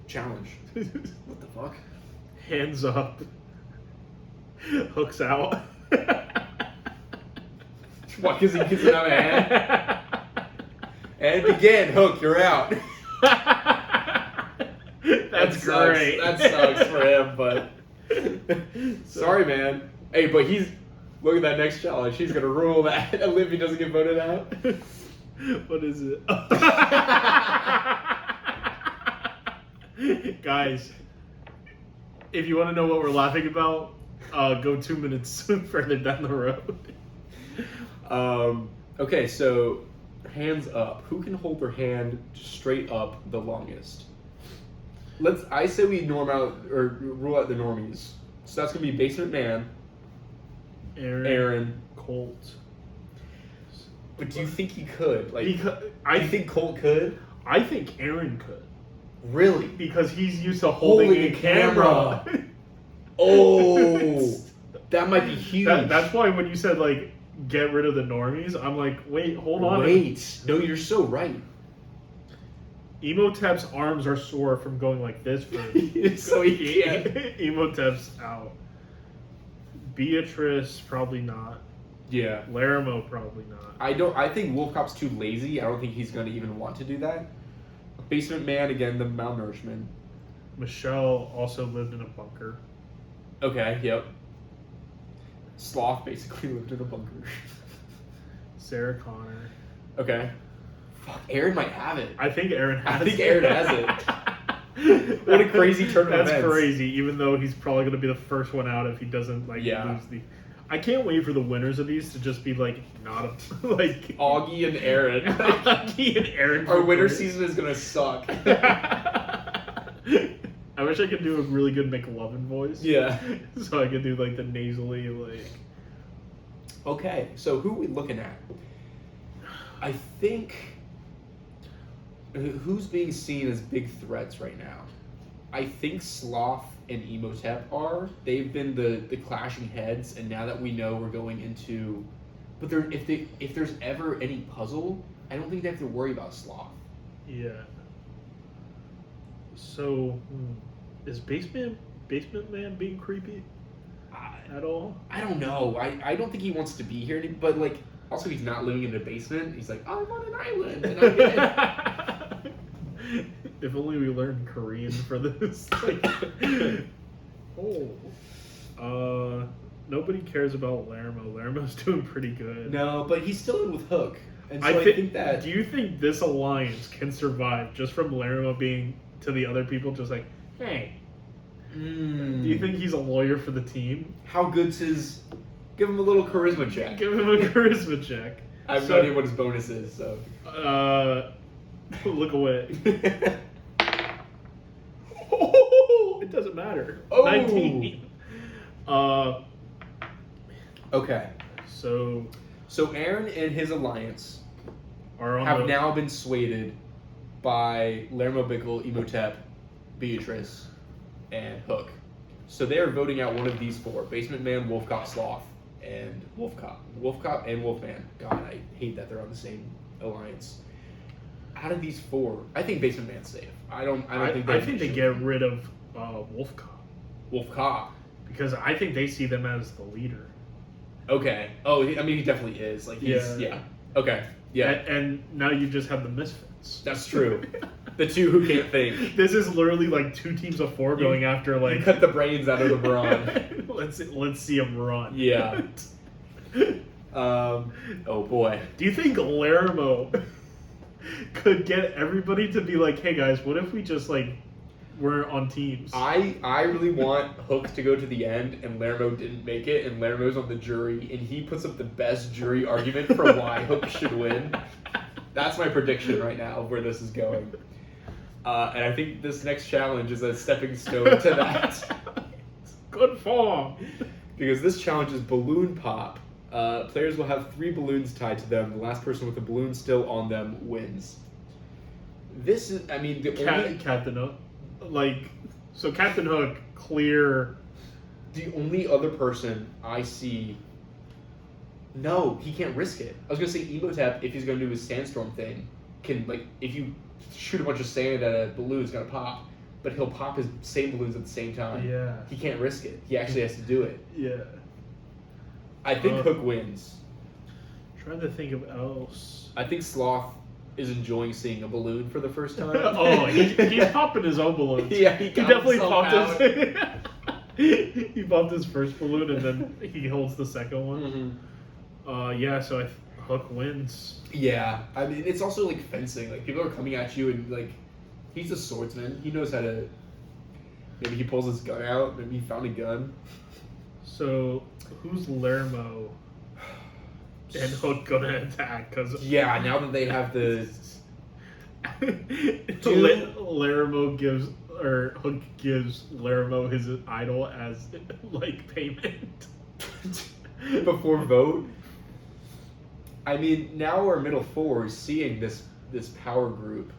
Challenge. What the fuck? Hands up. Hooks out. What, because he gives it out of hand? And begin, Hook, you're out. That's sucks. great. That sucks for him, but sorry, man. Hey, but look at that next challenge. He's gonna rule that Olivia doesn't get voted out. What is it? Guys, if you want to know what we're laughing about, go 2 minutes further down the road. Okay, so hands up. Who can hold their hand straight up the longest? I say we rule out the normies. So that's gonna be Basement Man, Aaron, Colt. But do you think he could? Like, I think Colt could? I think Aaron could. Really? Because he's used to holding a camera. Oh, that might be huge. That's why when you said like get rid of the normies, I'm like, wait, hold on. Wait, no, you're so right. Emotep's arms are sore from going like this for So he can't. Emotep's out. Beatrice probably not. Yeah. Laramie probably not. I think Wolf Cop's too lazy. I don't think he's gonna even want to do that. Basement Man, again, the malnourishment. Michelle also lived in a bunker. Okay, yep. Sloth basically lived in a bunker. Sarah Connor. Okay. Fuck, Aaron might have it. I think Aaron has it. Aaron has it. What a crazy turn of That's events. crazy, even though he's probably going to be the first one out if he doesn't lose the... I can't wait for the winners of these to just be like, not a... like... Augie and Aaron. Augie and Aaron. Our winter season is going to suck. I wish I could do a really good McLovin voice. Yeah. So I could do like the nasally, like... Okay, so who are we looking at? I think... Who's being seen as big threats right now? I think Sloth and Emotep are. They've been the clashing heads, and now that we know we're going into... But if there's ever any puzzle, I don't think they have to worry about Sloth. Yeah. So, is Basement Man being creepy at all? I don't know. I don't think he wants to be here, but like, also he's not living in a basement. He's like, I'm on an island, and I'm good. If only we learned Korean for this. Like, nobody cares about Laramie. Laramie's doing pretty good. No, but he's still in with Hook, and so I think that. Do you think this alliance can survive just from Laramie being to the other people just like, hey? Do you think he's a lawyer for the team? How good's his? Give him a little charisma check. Give him a charisma check. I have no idea what his bonus is, so. Look away. It doesn't matter. Oh. 19. Okay. So Aaron and his alliance are have now been swayed by Laramie Bickle, Emotep, Beatrice, and Hook. So they are voting out one of these four: Basement Man, Wolf Cop, Sloth, and Wolf Cop. Wolf Cop and Wolfman. God, I hate that they're on the same alliance. Out of these four, I think Basement Man's safe. I think they get rid of Wolf Cop. Wolf Cop. Because I think they see them as the leader. Okay. Oh, I mean, he definitely is. Like, yeah. Okay. Yeah. And now you just have the misfits. That's true. The two who can't think. This is literally like 2 teams of 4 going after like... You cut the brains out of the brawn. let's see him run. Yeah. Oh boy. Do you think Laramie could get everybody to be like, hey guys, what if we just like we're on teams? I really want Hook to go to the end and Laramie didn't make it and Laramie's on the jury and he puts up the best jury argument for why Hook should win. That's my prediction right now of where this is going. And I think this next challenge is a stepping stone to that. Good form. Because this challenge is balloon pop. Players will have 3 balloons tied to them. The last person with the balloon still on them wins. This is, I mean, Captain Hook. So Captain Hook, clear. The only other person I see... No, he can't risk it. I was going to say Emotep, if he's going to do his sandstorm thing, can, like, if you shoot a bunch of sand at a balloon, it's going to pop. but he'll pop his same balloons at the same time. Yeah. He can't risk it. He actually has to do it. Yeah. I think Hook wins. Trying to think of else. I think Sloth is enjoying seeing a balloon for the first time. Oh, he's popping his own balloons. Yeah, he got definitely himself popped his. He popped his first balloon and then he holds the second one. Mm-hmm. Yeah. So Hook wins. Yeah, I mean it's also like fencing. Like people are coming at you and like he's a swordsman. He knows how to. Maybe he pulls his gun out. Maybe he found a gun. So who's Lermo and Hook gonna attack? Cause Yeah, now that they have the. Lermo gives or Hook gives Lermo his idol as like payment Before vote. I mean, now our middle four is seeing this power group.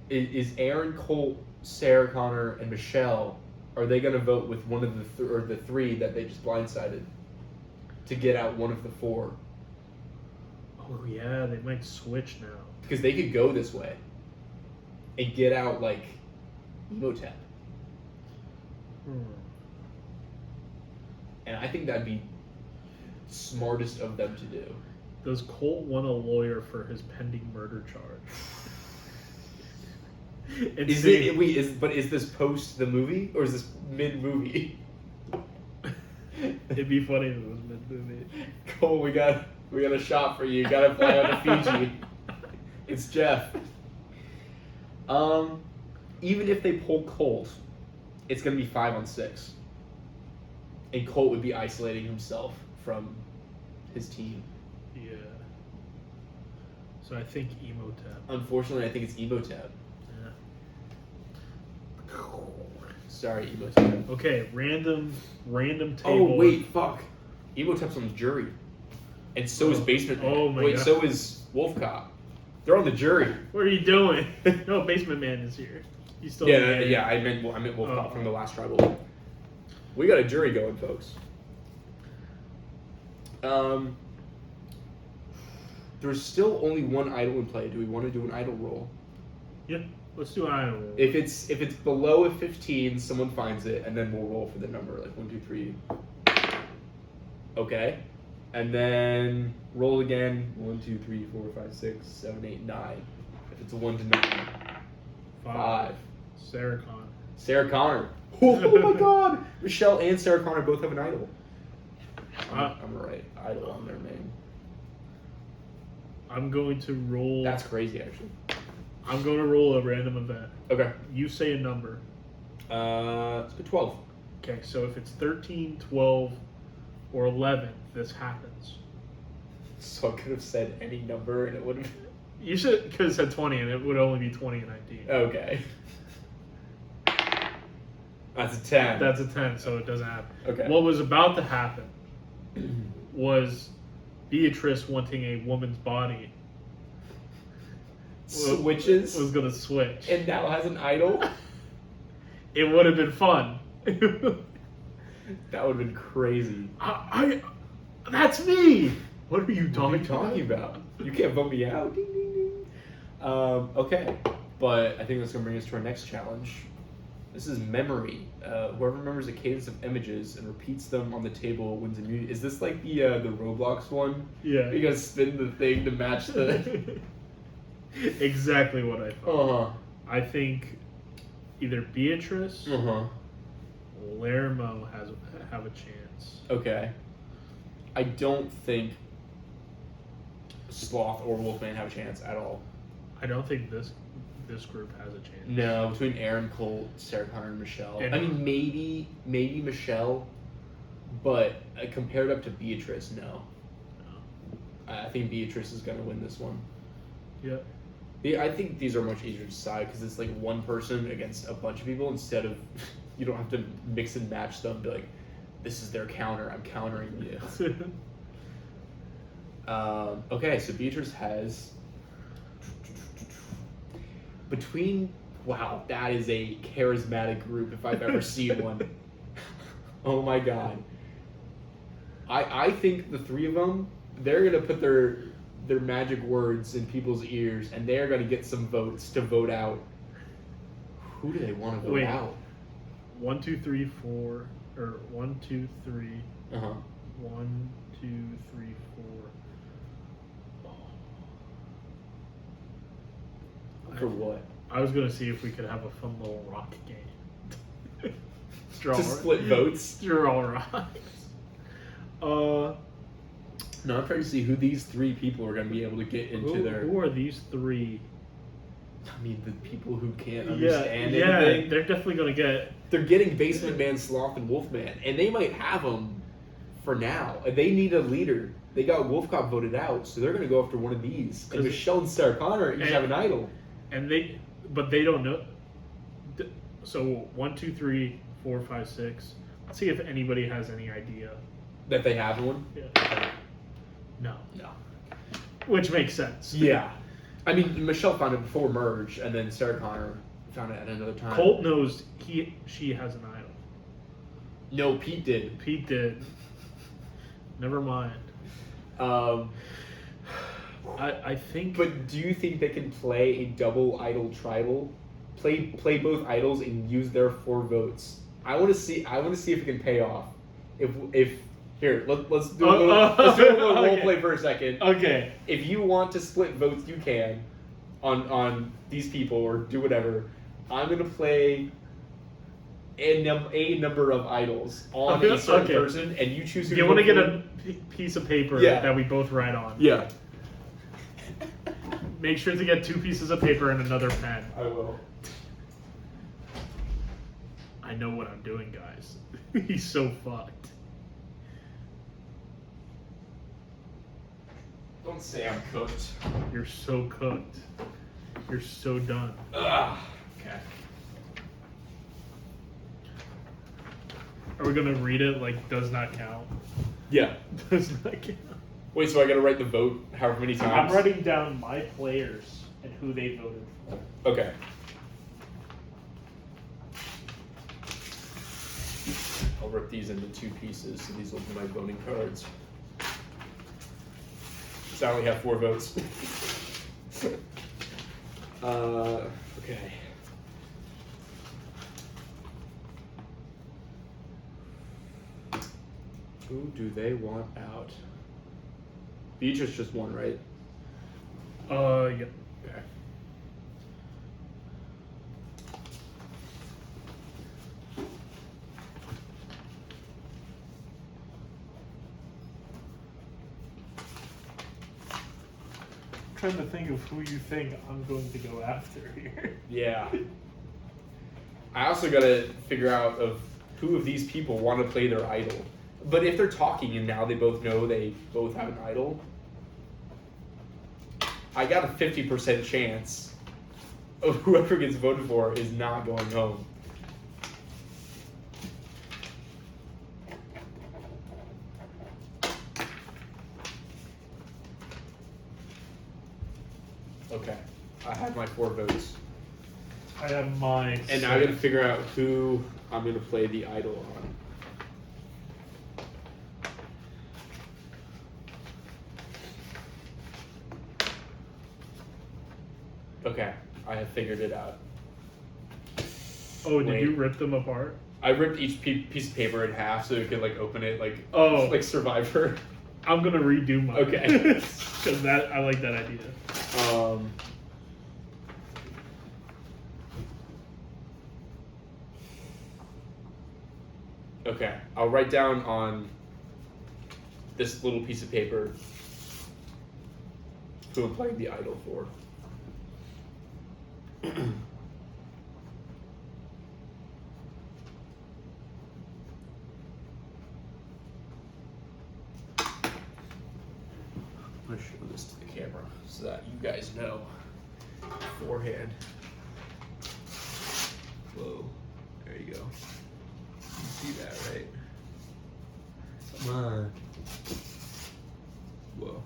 Is Aaron, Colt, Sarah Connor, and Michelle? Are they going to vote with one of the three that they just blindsided to get out one of the four? Oh yeah, they might switch now. Because they could go this way and get out like Emotep. And I think that'd be smartest of them to do. Does Colt want a lawyer for his pending murder charge? Is this post the movie or is this mid movie? It'd be funny if it was mid movie. Cole, we got a shot for you. You gotta fly out to Fiji. It's Jeff. Even if they pull Colt, it's gonna be 5-on-6. And Colt would be isolating himself from his team. Yeah. So I think Emotep. Unfortunately, I think it's Emotep. Yeah. Sorry, Emotep. Okay, random table. Oh wait, fuck. Emotep's on the jury, and so is Basement Man. Oh my wait, God. so is Wolf Cop. They're on the jury. What are you doing? No, Basement Man is here. He's still Yeah, there. yeah. I meant Wolf Cop from the last tribal. We got a jury going, folks. There's still only one idol in play. Do we want to do an idol roll? Yeah, let's do an idol roll. If it's below a 15, someone finds it, and then we'll roll for the number, like 1, 2, 3. Okay, and then roll again. 1, 2, 3, 4, 5, 6, 7, 8, 9. If it's a 1 to 9, 5. Sarah Connor. Sarah Connor. Oh my God! Michelle and Sarah Connor both have an idol. I'm right. Idol on their name. I'm going to roll. That's crazy, actually. I'm going to roll a random event. Okay. You say a number. Let's go 12. Okay, so if it's 13, 12, or 11, this happens. So I could have said any number and it would have. You could have said 20 and it would only be 20 and 19. Okay. That's a 10. That's a 10, so it doesn't happen. Okay. What was about to happen was Beatrice wanting a woman's body. Switches. Was going to switch. And now has an idol? It would have been fun. That would have been crazy. That's me! What are you What are you talking about? You can't vote me out. Ding, ding, ding. Okay. But I think that's going to bring us to our next challenge. This is memory. Whoever remembers a cadence of images and repeats them on the table wins immunity. Is this like the Roblox one? Yeah. You gotta spin the thing to match the. Exactly what I thought. Uh-huh. I think either Beatrice or Lermo have a chance. Okay. I don't think Sloth or Wolfman have a chance at all. I don't think this group has a chance. No, between Aaron, Colt, Sarah Connor, and Michelle. And- I mean, maybe Michelle, but compared up to Beatrice, no. I think Beatrice is going to win this one. Yeah. I think these are much easier to decide because it's like one person against a bunch of people instead of you don't have to mix and match them. Be like, this is their counter. I'm countering you. Okay, so Beatrice has wow, that is a charismatic group if I've ever seen one. Oh my God. I think the three of them, they're gonna put their magic words in people's ears and they're gonna get some votes to vote out Who do they want to vote Wait. out? 1, 2, 3, 4, or 1, 2, 3. Uh huh. 1, 2, 3, 4. For what? I was gonna see if we could have a fun little rock game. To split votes? Draw all rocks. No, I'm trying to see who these 3 people are going to be able to get into their. Who are these 3? I mean, the people who can't understand yeah, anything. they're definitely gonna get. They're getting Basement Man, Sloth, and Wolfman, and they might have them for now. They need a leader. They got Wolf Cop voted out, so they're going to go after one of these. And Michelle and Sarah Connor each have an idol. And they don't know. So 1, 2, 3, 4, 5, 6. Let's see if anybody has any idea. That they have one? Yeah. No. Which makes sense. Yeah. I mean, Michelle found it before Merge, and then Sarah Connor found it at another time. Colt knows she has an idol. No, Pete did. Pete did. Never mind. I think. But do you think they can play a double idol tribal? Play both idols and use their 4 votes. I want to see if it can pay off. If here, let's do a little role play for a second. Okay. If you want to split votes, you can on these people or do whatever. I'm gonna play a number of idols on a certain person, and you choose who you want to get a piece of paper that we both write on. Yeah. Make sure to get 2 pieces of paper and another pen. I will. I know what I'm doing, guys. He's so fucked. Don't say I'm cooked. You're so cooked. You're so done. Ugh. Okay. Are we gonna read it like does not count? Yeah. Does not count. Wait, so I gotta write the vote however many times? I'm writing down my players and who they voted for. Okay. I'll rip these into 2 pieces, so these will be my voting cards. So I only have 4 votes. Okay. Who do they want out? Beatrice just won, right? Yep. Okay. I'm trying to think of who you think I'm going to go after here. Yeah. I also gotta figure out of who of these people want to play their idol. But if they're talking and now they both know they both have an idol, I got a 50% chance of whoever gets voted for is not going home. Okay, I have my 4 votes. I have mine. And now I gotta figure out who I'm gonna play the idol on. Okay, I have figured it out. Oh, did Wait. you rip them apart? I ripped each piece of paper in half so you could like open it like Oh. Survivor. I'm gonna redo mine. Okay. Because I like that idea. Okay, I'll write down on this little piece of paper who I'm playing the idol for. I'm gonna show this to the camera so that you guys know beforehand. Whoa, there you go. You see that, right? Come on. Whoa.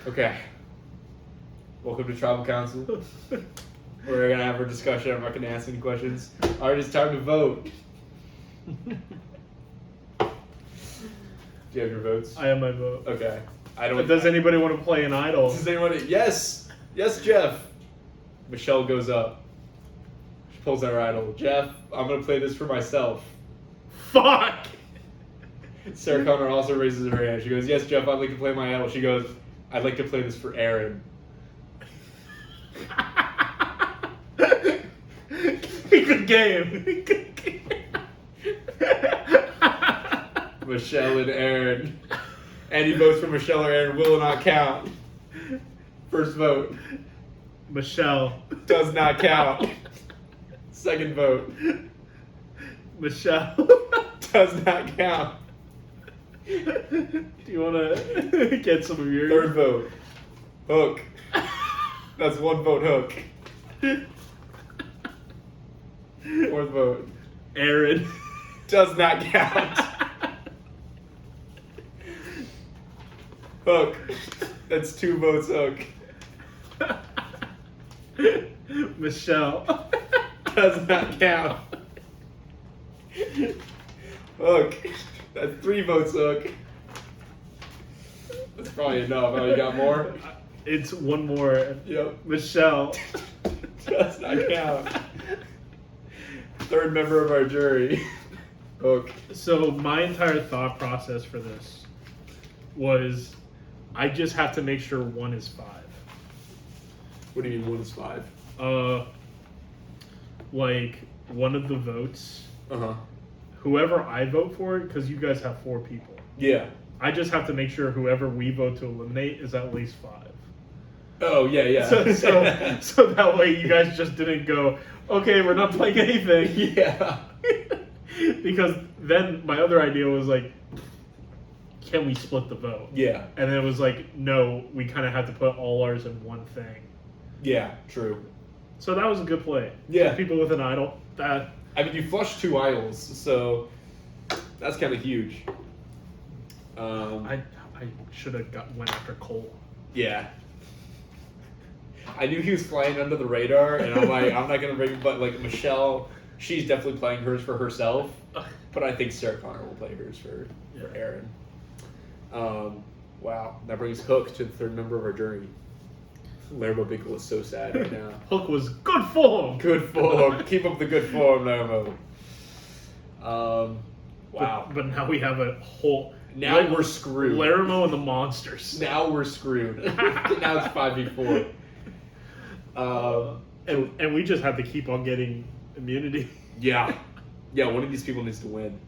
Okay. Welcome to Tribal Council. We're gonna have our discussion. I'm not gonna ask any questions. Alright, it's time to vote. Do you have your votes? I have my vote. Okay. I don't. Does anybody want to play an idol? Does anyone? Yes, Jeff. Michelle goes up. She pulls out her idol. Jeff, I'm gonna play this for myself. Fuck! Sarah Connor also raises her hand. She goes, yes, Jeff, I'd like to play my idol. She goes, I'd like to play this for Aaron. Good game. Michelle and Aaron. Any votes for Michelle or Aaron will not count. First vote. Michelle. Does not count. Second vote. Michelle. Does not count. Do you want to get some of yours? Third vote. Hook. That's one vote, Hook. Fourth vote. Aaron. Does not count. Hook. That's 2 votes, Hook. Michelle. Does not count. Hook. That's 3 votes, Hook. That's probably enough. Oh, you got more? It's one more. Yep. Michelle. Does not count. Third member of our jury. Hook. So my entire thought process for this was I just have to make sure 1 is 5. What do you mean 1 is 5? Like one of the votes, Uh-huh. whoever I vote for, because you guys have 4 people. Yeah. I just have to make sure whoever we vote to eliminate is at least 5. Oh, yeah. So that way you guys just didn't go, okay, we're not playing anything. Yeah. Because then my other idea was like, can we split the vote? Yeah. And then it was like, no, we kind of had to put all ours in one thing. Yeah, true. So that was a good play. Yeah. People with an idol. That I mean, you flushed 2 idols, so that's kind of huge. I should have went after Cole. Yeah. I knew he was flying under the radar, and I'm like, I'm not gonna bring. But like Michelle, she's definitely playing hers for herself. But I think Sarah Connor will play hers for Aaron. Wow, that brings Hook to the 3rd member of our jury. Lermo Bickle is so sad right now. Hook was good form. Good form. Keep up the good form, Lermo. Wow. But now we have a whole. Now we're screwed. Laramie and the Monsters. Now we're screwed. Now it's 5v4. And we just have to keep on getting immunity. Yeah, one of these people needs to win.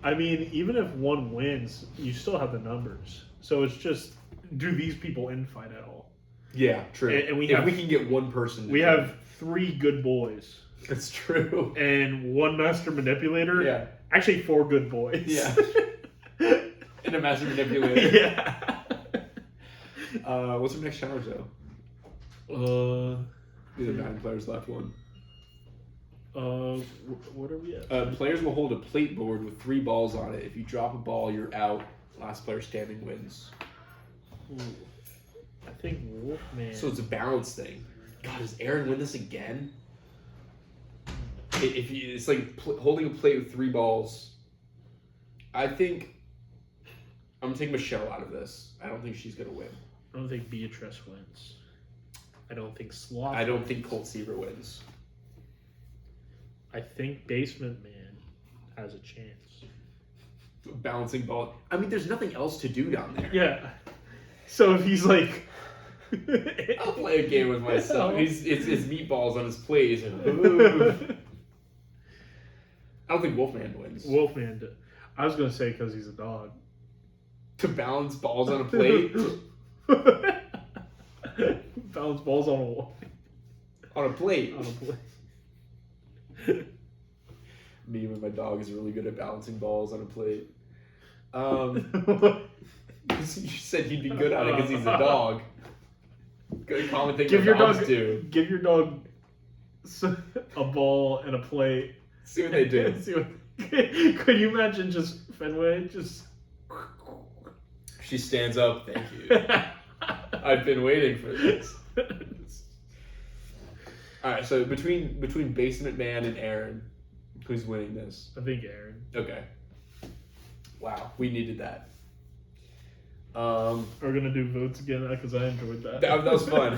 I mean, even if 1 wins, you still have the numbers. So it's just, do these people infight at all? Yeah, true. And we can get 1 person. We have 3 good boys. That's true. And 1 master manipulator. Yeah. Actually, 4 good boys. Yeah. And a master manipulator. Yeah. What's our next challenge though? These are 9 players left. 1. What are we at? Players will hold a plate board with 3 balls on it. If you drop a ball, you're out. Last player standing wins. Ooh. I think Wolfman. So it's a balance thing. God, does Aaron win this again? It's like holding a plate with 3 balls. I think I'm gonna take Michelle out of this. I don't think she's gonna win. I don't think Beatrice wins. I don't think Sloth. I don't think Colt Seaver wins. I think Basement Man has a chance. Balancing ball. I mean, there's nothing else to do down there. Yeah. So if he's like, I'll play a game with myself. It's meatballs on his plate. He's like, ooh. I don't think Wolfman wins. Wolfman. I was gonna say because he's a dog. To balance balls on a plate. Balance balls on a wall. On a plate. On a plate. Me and my dog is really good at balancing balls on a plate. You said he'd be good at it because he's a dog. Good common thing that dogs do. Give your dog a ball and a plate. See what they do. Could you imagine just Fenway just? She stands up. Thank you. I've been waiting for this. All right, so between Basement Man and Aaron, who's winning this? I think Aaron. Okay. Wow, we needed that. We're gonna do votes again because I enjoyed that. That was fun.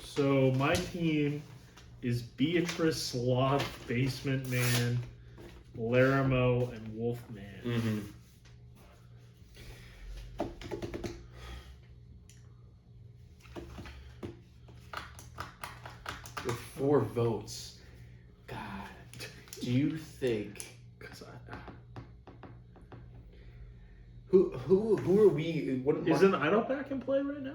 So my team is Beatrice, Sloth, Basement Man, Laramie, and Wolfman. Mm-hmm. With 4 votes, God, do you think? Who are we? What Isn't Idleback in play right now?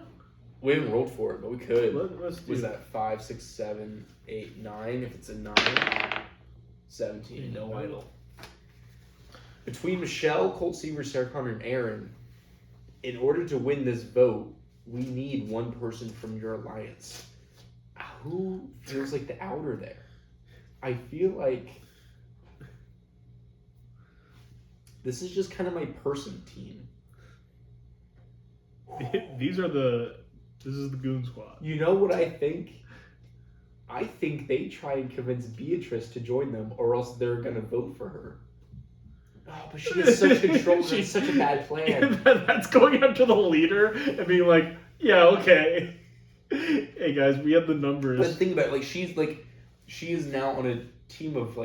We haven't rolled for it, but we could. Let's do Was it. that 5, 6, 7, 8, 9? If it's a 9, 17. No idle. Between Michelle, Colt Seaver, Sarah Connor, and Aaron, in order to win this vote, we need one person from your alliance. Who feels like the outer there? I feel like this is just kind of my person team. This is the Goon Squad. You know what I think? I think they try and convince Beatrice to join them, or else they're gonna vote for her. Oh, but she has such control. She's such a bad plan. That's going up to the leader and being like, "Yeah, okay. Hey guys, we have the numbers." But think about it, she is now on a team of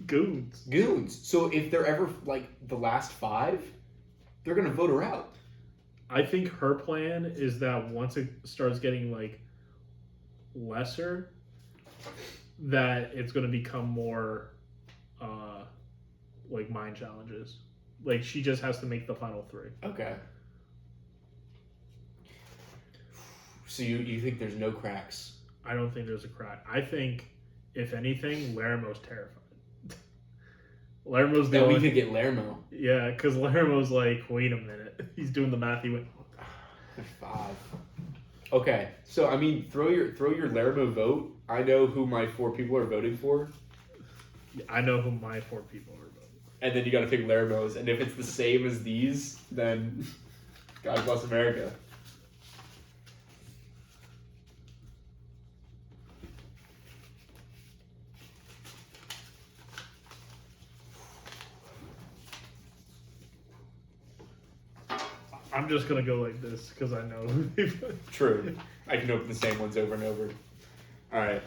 goons. So if they're ever the last 5, they're gonna vote her out. I think her plan is that once it starts getting lesser, that it's going to become more mind challenges. She just has to make the final 3. Okay. So you think there's no cracks? I don't think there's a crack. I think, if anything, Laramie's terrified. Laramie's the That we only... could get Laramie. Yeah, because Laramie's wait a minute. He's doing the math. He went... 5. Okay, so I mean, throw your Laramie vote. I know who my 4 people are voting for. I know who my 4 people are voting. And then you got to pick Laramie's, and if it's the same as these, then God bless America. I'm just gonna go like this because I know who they voted. True. I can open the same ones over and over. All right.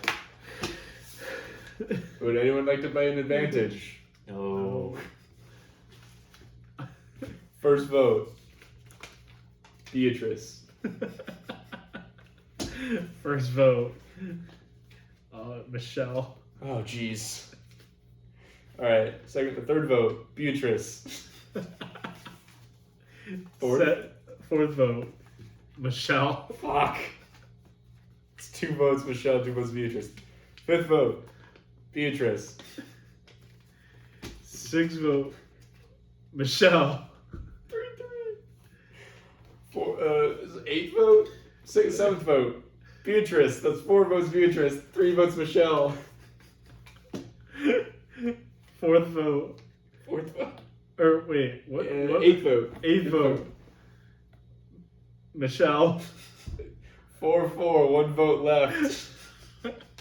Would anyone like to play an advantage? No. First vote. Beatrice. First vote. Michelle. Oh, jeez. All right. The third vote. Beatrice. Fourth vote. Michelle. Fuck. It's 2 votes Michelle, 2 votes Beatrice. 5th vote. Beatrice. 6th vote. Michelle. 8th vote. 7th vote. Beatrice. That's 4 votes Beatrice. 3 votes Michelle. 4th vote. 4th vote. Or wait, what? 8th vote. 8th vote. Michelle. 4-4. 1 vote left.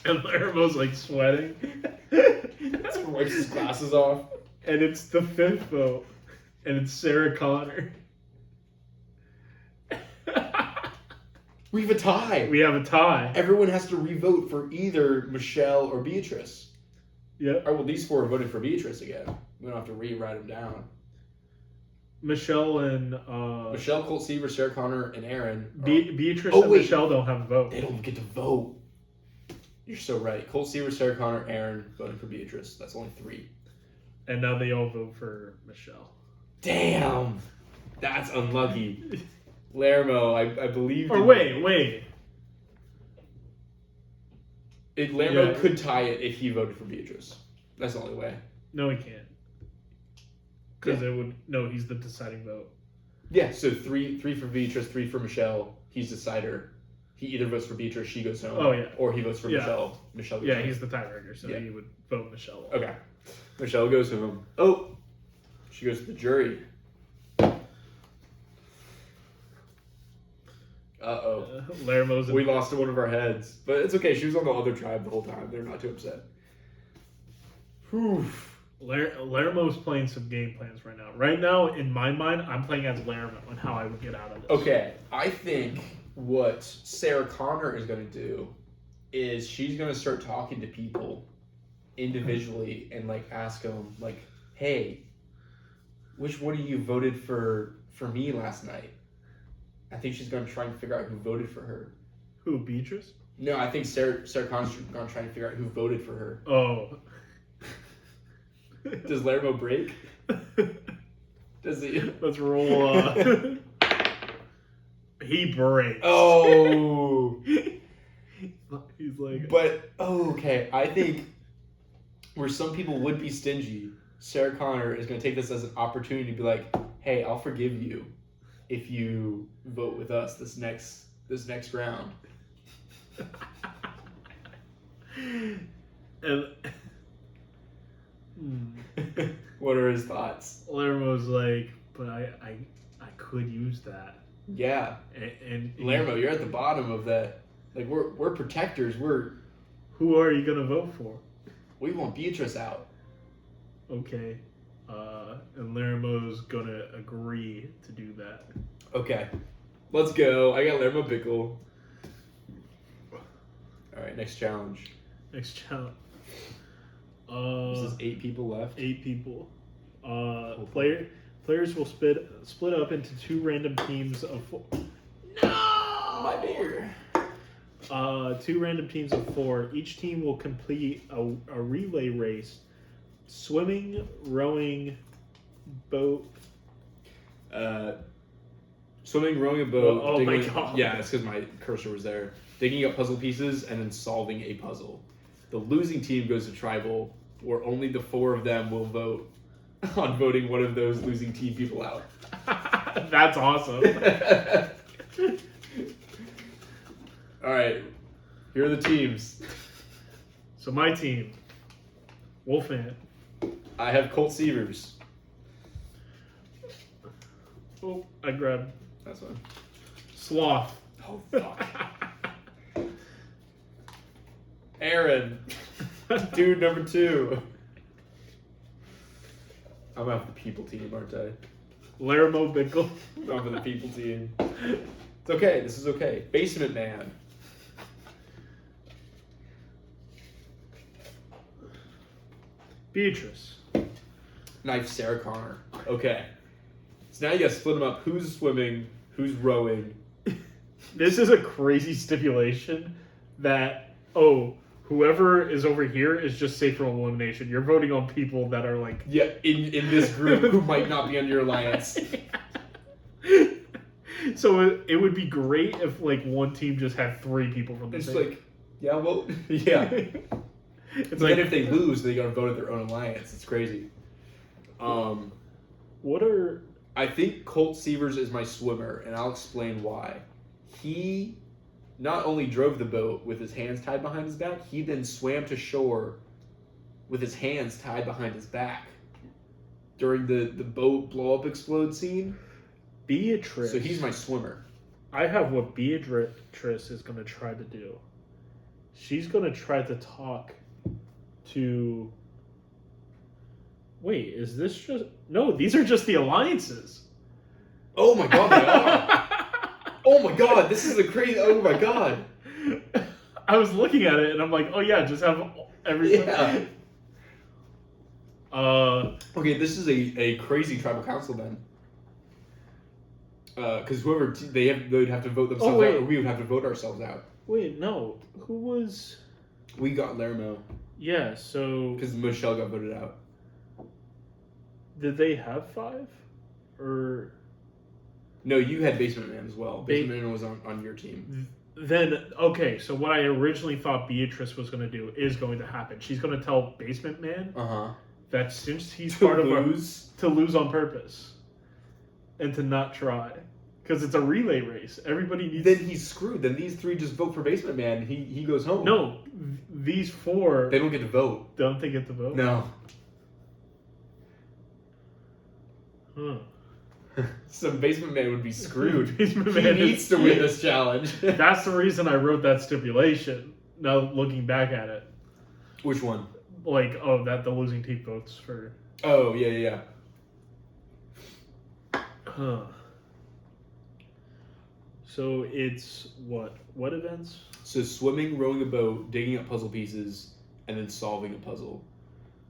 And Laramie's sweating. Someone wipes his glasses off. And it's the 5th vote. And it's Sarah Connor. We have a tie. We have a tie. Everyone has to re-vote for either Michelle or Beatrice. Yep. All right, well, these 4 are voting for Beatrice again. We don't have to rewrite them down. Michelle and... Michelle, Colt Seaver, Sarah Connor, and Aaron. Beatrice and Michelle don't have a vote. They don't get to vote. You're so right. Colt Seaver, Sarah Connor, Aaron voting for Beatrice. That's only 3. And now they all vote for Michelle. Damn! That's unlucky. Laramie, I believe... Or wait. Laramie could tie it if he voted for Beatrice. That's the only way. No, he can't. Because it would... No, he's the deciding vote. Yeah, so 3 for Beatrice, 3 for Michelle. He's decider. He either votes for Beatrice, she goes home. Oh, yeah. Or he votes for Michelle. Michelle goes home. He's the tiebreaker, so he would vote Michelle. Okay. Michelle goes home. Oh! She goes to the jury. Uh-oh. Laramо's. We lost one of our heads. But it's okay. She was on the other tribe the whole time. They're not too upset. Whew. Laramо's playing some game plans right now. Right now, in my mind, I'm playing as Laramo and how I would get out of this. Okay. I think what Sarah Connor is going to do is she's going to start talking to people individually and, like, ask them, like, hey, which one of you voted for me last night? I think she's going to try and figure out who voted for her. Who, Beatrice? No, I think Sarah Connor's going to try and figure out who voted for her. Oh. Does Laramo break? Does he? Let's roll. He breaks. Oh. He's like. But, okay. I think where some people would be stingy, Sarah Connor is going to take this as an opportunity to be like, hey, I'll forgive you if you vote with us this next round. And, What are his thoughts? Laramо's like, but I could use that. Yeah. And Laramo, you're at the bottom of that. Like, we're protectors. Who are you gonna vote for? We want Beatrice out. Okay. And Laramo's gonna agree to do that. Okay. Let's go. I got Laramo Bickle. Alright, next challenge. Next challenge. This is 8 people left. 8 people. Players will split up into 2 random teams of 4. No! My dear. 2 random teams of 4. Each team will complete a relay race. Swimming, rowing, boat. Swimming, rowing a boat. Oh my god. Yeah, it's because my cursor was there. Digging up puzzle pieces and then solving a puzzle. The losing team goes to tribal, where only the 4 of them will vote on voting one of those losing team people out. That's awesome. Alright, here are the teams. So my team, Wolfman. I have Colt Seavers. Oh, I grabbed That's one. Sloth. Oh, fuck. Aaron. Dude number 2. I'm out for the people team, aren't I? Laramo Bickle. I'm for the people team. It's okay. This is okay. Basement Man. Beatrice. Knife Sarah Connor. Okay. So now you gotta split them up. Who's swimming? Who's rowing? This is a crazy stipulation that, whoever is over here is just safe from elimination. You're voting on people that are like... Yeah, in this group who might not be on your alliance. So it would be great if like one team just had 3 people from the It's same... like, yeah, well, yeah. It's But like, then if they lose, they gotta vote at their own alliance. It's crazy. what are... I think Colt Seavers is my swimmer, and I'll explain why. He not only drove the boat with his hands tied behind his back, he then swam to shore with his hands tied behind his back during the boat blow-up explode scene. Beatrice. So he's my swimmer. I have what Beatrice is going to try to do. She's going to try to talk to... Wait, is this just... No, these are just the alliances. Oh my god, they are. Oh my god, this is a crazy... Oh my god. I was looking at it and I'm like, oh yeah, just have everything. Yeah. Uh, Okay, this is a crazy tribal council then. Because whoever they'd have to vote themselves wait. out, or we would have to vote ourselves out. wait, no. Who was... We got Laramo Yeah, so... because Michelle got voted out. Did they have 5? Or... No, you had Basement Man as well. Basement Man was on your team. Then, okay, so what I originally thought Beatrice was going to do is going to happen. She's going to tell Basement Man that since he's part of our... To lose on purpose. And to not try. Because it's a relay race. Everybody needs... Then he's screwed. Then these 3 just vote for Basement Man. He goes home. No, these 4... They don't get to vote. Don't they get to vote? No. Huh. Some basement man would be screwed. Basement He man needs is- to win this challenge. That's the reason I wrote that stipulation. Now looking back at it, Which one? like, that the losing team votes for. Oh, yeah. Huh. So it's what? What events? So swimming, rowing a boat, digging up puzzle pieces, and then solving a puzzle.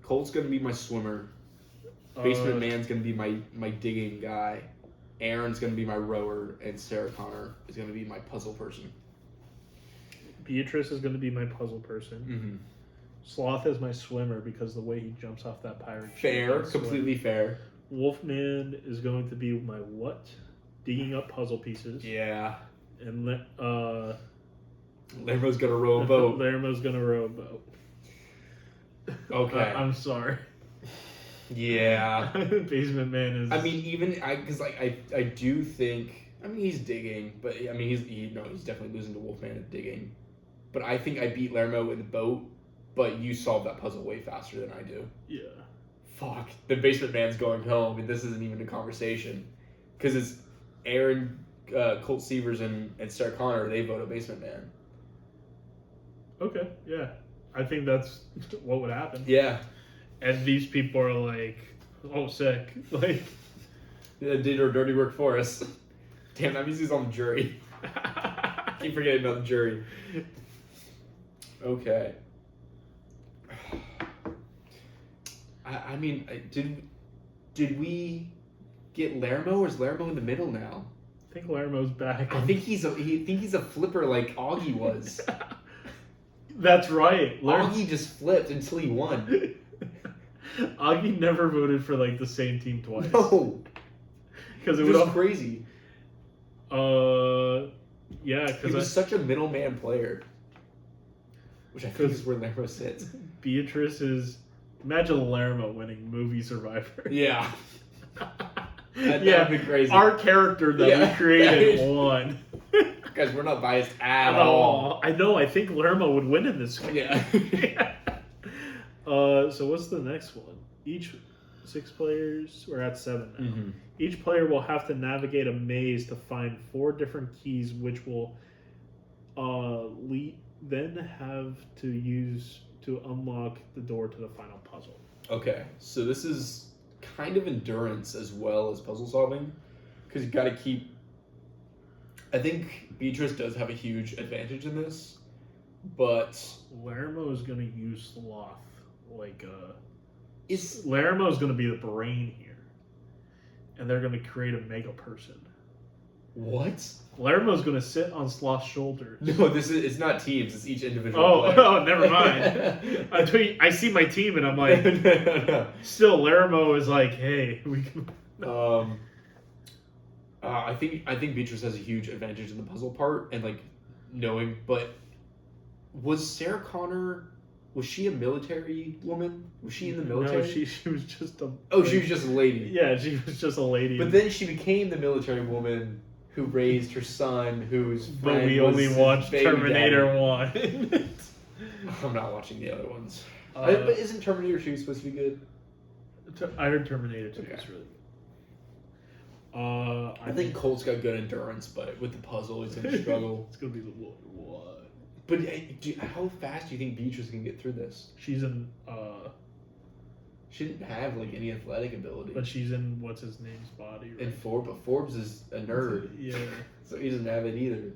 Colt's gonna be my swimmer. Basement man's gonna be my digging guy. Aaron's gonna be my rower, and Sarah Connor is gonna be my puzzle person. Beatrice is going to be my puzzle person. Mm-hmm. Sloth is my swimmer because the way he jumps off that pirate ship. Fair, is swim. completely fair. Wolfman is going to be my what? Digging up puzzle pieces. Yeah. And Lambo's gonna row a boat. Lermo's going to row a boat. Okay. I'm sorry. Yeah. Basement man is. I mean, because I do think. I mean, he's digging, but I mean, he's definitely losing to Wolfman at digging. But I think I beat Lermo in the boat, but you solved that puzzle way faster than I do. Yeah. Fuck. The basement man's going home, and this isn't even a conversation. Because it's Aaron, Colt Sievers, and Sarah Connor, they vote a basement man. Okay, yeah. I think that's what would happen. Yeah. And these people are like, oh, sick. Like, They did our dirty work for us. Damn, that means he's on the jury. Keep forgetting about the jury. Okay. I mean, did we get Lermo, or is Lermo in the middle now? I think Lermo's back. I think he's a flipper like Augie was. That's right. Augie just flipped until he won. Augie never voted for like the same team twice. No, because it it was crazy. Yeah, He because was such a middleman player, which I think is where Lermo sits. Beatrice is. Imagine Lermo winning Movie Survivor. Yeah. Yeah, that'd be crazy. Our character that we created won. Guys, we're not biased at all. I know. I think Lermo would win in this game. Yeah. So what's the next one? Each 6 players. We're at 7 now. Mm-hmm. Each player will have to navigate a maze to find 4 different keys, which will then have to use to unlock the door to the final puzzle. Okay, so this is kind of endurance as well as puzzle solving, because you got to keep. I think Beatrice does have a huge advantage in this, but Lermo is going to use Sloth. is Lermo is going to be the brain here, and they're going to create a mega person. what? Lermo's going to sit on Sloth's shoulders. No, it's not teams. It's each individual. player. Oh, never mind. I see my team, and I'm like, no. still, Lermo is like, hey, we can. I think Beatrice has a huge advantage in the puzzle part and like knowing. But was Sarah Connor? Was she a military woman? Was she in the military? No, she was just a. Oh, she was just a lady. Yeah, she was just a lady. But then she became the military woman who raised her son, whose But friend we was only his watched baby Terminator daddy. 1. I'm not watching the other ones. Uh, But isn't Terminator 2 supposed to be good? I heard Terminator 2 Okay. is really good. I think Colt's got good endurance, but with the puzzle, he's gonna struggle. It's gonna be the what? But how fast do you think Beatrice can get through this? She's in. She didn't have like any athletic ability. But she's in what's his name's body. Right? And Forbes is a nerd, Yeah. so he doesn't have it either.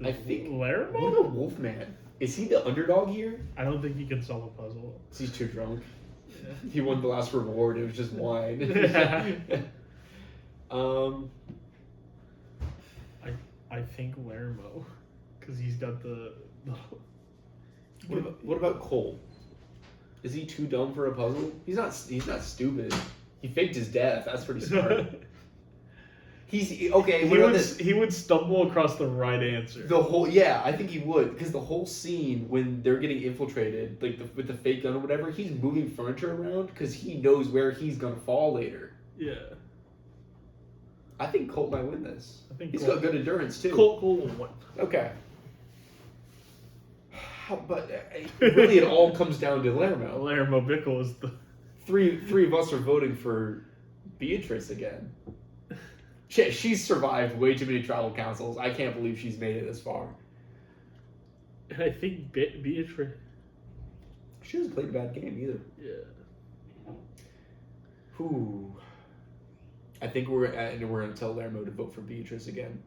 I think. What Lermo. about Wolfman? Is he the underdog here? I don't think he can solve a puzzle. 'Cause he's too drunk. Yeah. He won the last reward. It was just wine. I think Lermo, because he's got the. What about Cole? Is he too dumb for a puzzle? He's not stupid. He faked his death. That's pretty smart. He's okay. He would stumble across the right answer. I think he would, because the whole scene when they're getting infiltrated, like with the fake gun or whatever, he's moving furniture around because he knows where he's gonna fall later. Yeah. I think Colt might win this. I think He's Colt- got good endurance too. Colt will win. Okay. But really, it all comes down to Lermo. Lermo Bickle is the. Three of us are voting for Beatrice again. She's survived way too many tribal councils. I can't believe she's made it this far. And I think Beatrice. She hasn't played a bad game either. Yeah. Whew. I think we're gonna tell Lermo to vote for Beatrice again.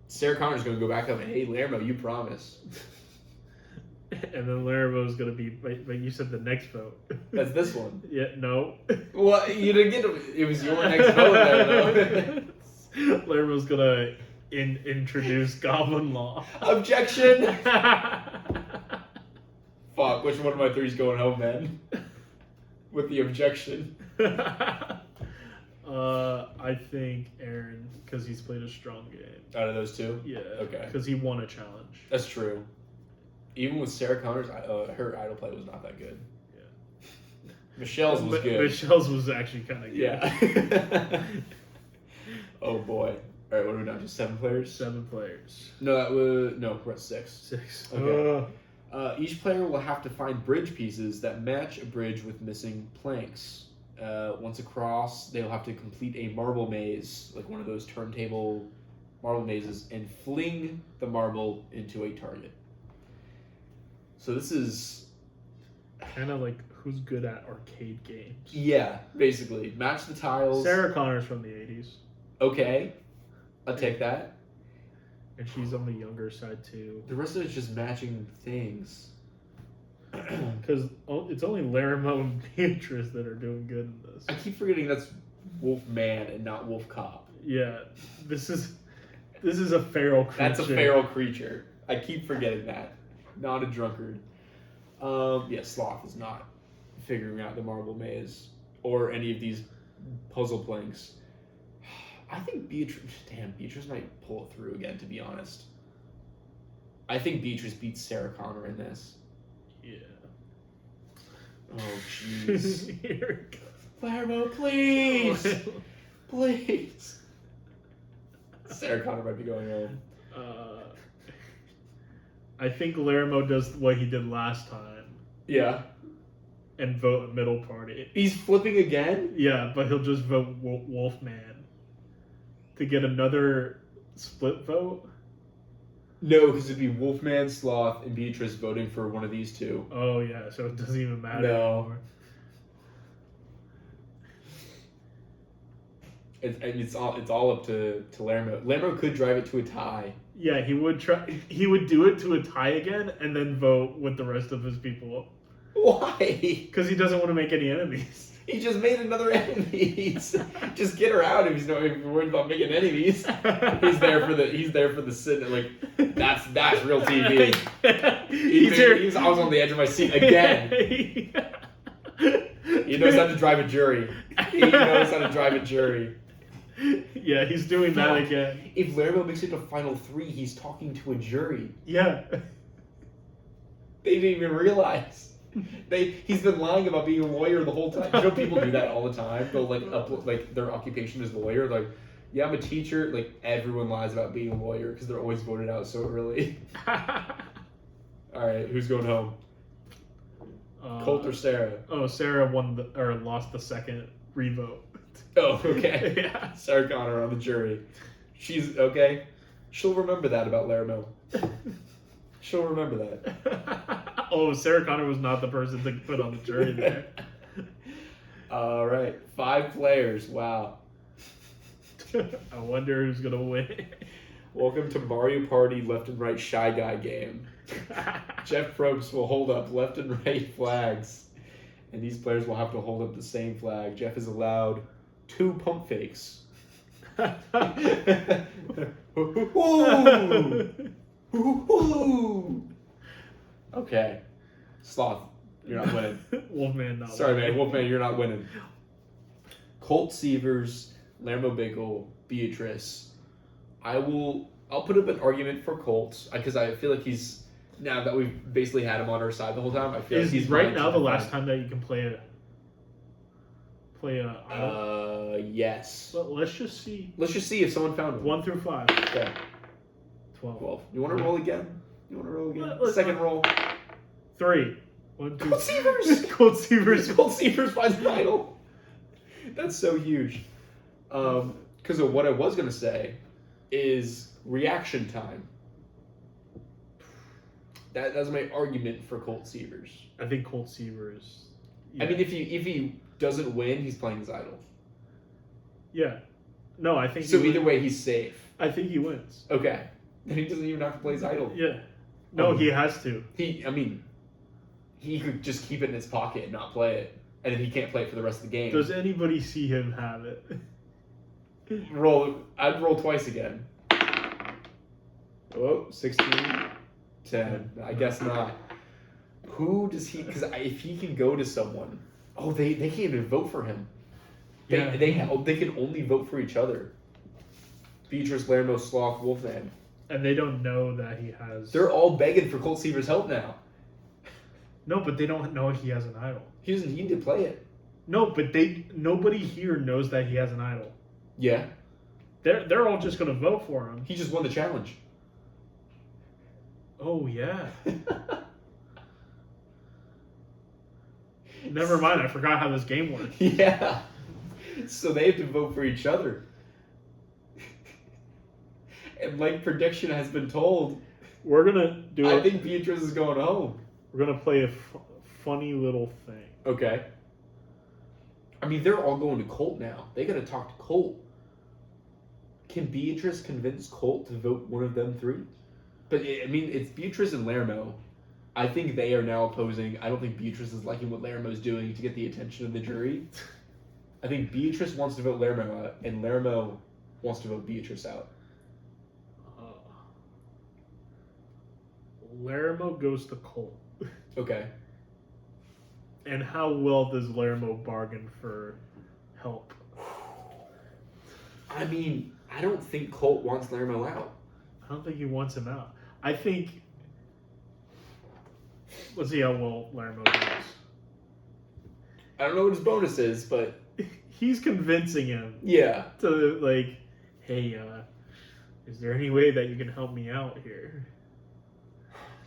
Sarah Connor's gonna go back up and, hey Lermo, you promise. And then Larabo's gonna be, but you said the next vote. That's this one. Yeah, no. Well, you didn't get it. It was your next vote, Lermo. Larabo's gonna introduce Goblin Law. Objection! Fuck, which one of my three's going home, man? With the objection. I think Aaron, because he's played a strong game. Out of those two? Yeah. Okay. Because he won a challenge. That's true. Even with Sarah Connor's, her idol play was not that good. Yeah. Michelle's was good. Michelle's was actually kind of good. Yeah. Oh boy. All right, what are we down to? 7 players? 7 players. No, we're at 6. 6. Okay. Each player will have to find bridge pieces that match a bridge with missing planks. Once across, they'll have to complete a marble maze, like one of those turntable marble mazes, and fling the marble into a target. So this is kind of like who's good at arcade games. Yeah, basically. Match the tiles. Sarah Connor's from the 80s. Okay. I'll take that. And she's on the younger side too. The rest of it's just matching things. Because it's only Laramo and Beatrice that are doing good in this. I keep forgetting that's Wolf Man and not Wolf Cop. Yeah, this is a feral creature. That's a feral creature. I keep forgetting that. Not a drunkard. Yeah, Sloth is not figuring out the marble maze or any of these puzzle planks. I think Beatrice might pull it through again, to be honest. I think Beatrice beats Sarah Connor in this. Yeah. Oh, jeez. Here it goes. Laramo, please! Please! Sarah Connor might be going home. I think Laramo does what he did last time. Yeah. And vote middle party. He's flipping again? Yeah, but he'll just vote Wolfman. To get another split vote? No, because it'd be Wolfman, Sloth, and Beatrice voting for one of these two. Oh yeah, so it doesn't even matter No. anymore. It's all up to Laramo. Laramo could drive it to a tie. Yeah, he would try. He would do it to a tie again, and then vote with the rest of his people. Why? Because he doesn't want to make any enemies. He just made another enemy. Just get her out if he's not worried about making enemies. He's there for the sin. Like that's real TV. I was on the edge of my seat again. He knows how to drive a jury. Yeah, he's doing that again. If Laramo makes it to final 3, he's talking to a jury. Yeah. They didn't even realize. He's been lying about being a lawyer the whole time. You know, people do that all the time. They'll like their occupation is lawyer. Like, yeah, I'm a teacher. Like everyone lies about being a lawyer because they're always voted out so early. All right, who's going home? Colt or Sarah? Oh, Sarah lost the second revote. Oh, okay. Yeah. Sarah Connor on the jury. She's okay. She'll remember that about Laramo. She'll remember that. Oh, Sarah Connor was not the person to put on the jury there. All right, 5 players. Wow. I wonder who's gonna win. Welcome to Mario Party Left and Right Shy Guy game. Jeff Probst will hold up left and right flags, and these players will have to hold up the same flag. Jeff is allowed 2 pump fakes. Okay. Sloth, you're not winning. Wolfman not Sorry, winning. man. Wolfman, you're not winning. Colt Severs, Laramo Bickle, Beatrice. I'll put up an argument for Colt because I feel like he's, now that we've basically had him on our side the whole time, I feel like he's right now the last time that you can play a idol? Yes. But let's just see. Let's just see if someone found him. 1 through 5. Okay. 12. You want to roll again? Let's- Second roll. 3. 1, 2. Colt Severs! Colt Severs. Colt Severs finds an idol. That's so huge. Because of what I was gonna say is reaction time. That's my argument for Colt Seavers. I think Colt Seavers. I mean, if he doesn't win, he's playing his idol. Yeah. No, I think So either way, he's safe. I think he wins. Okay. Then he doesn't even have to play his idol. Yeah. No, he has to. He could just keep it in his pocket and not play it, and then he can't play it for the rest of the game. Does anybody see him have it? I'd roll twice again. Oh, 16, 10. I guess not. Who does he? Because if he can go to someone, they can't even vote for him. They can only vote for each other. Beatrice, Lermo, Sloth, Wolfman. And they don't know that he has. They're all begging for Colt Seavers' help now. No, but they don't know he has an idol. He doesn't need to play it. No, but nobody here knows that he has an idol. Yeah. They're all just gonna vote for him. He just won the challenge. Oh yeah. Never mind, I forgot how this game works. Yeah. So they have to vote for each other. And like prediction has been told, We're gonna do I think Beatrice is going home. We're gonna play a funny little thing. Okay. I mean, they're all going to Colt now. They gotta talk to Colt. Can Beatrice convince Colt to vote one of them three? But I mean, it's Beatrice and Lermo. I think they are now opposing. I don't think Beatrice is liking what Lermo's doing to get the attention of the jury. I think Beatrice wants to vote Lermo out, and Lermo wants to vote Beatrice out. Lermo goes to Colt. Okay. And how well does Lermo bargain for help? I mean, I don't think Colt wants Lermo out. I don't think he wants him out. I think. Let's see how well Lermo does. I don't know what his bonus is, but He's convincing him yeah. to, like, hey, is there any way that you can help me out here?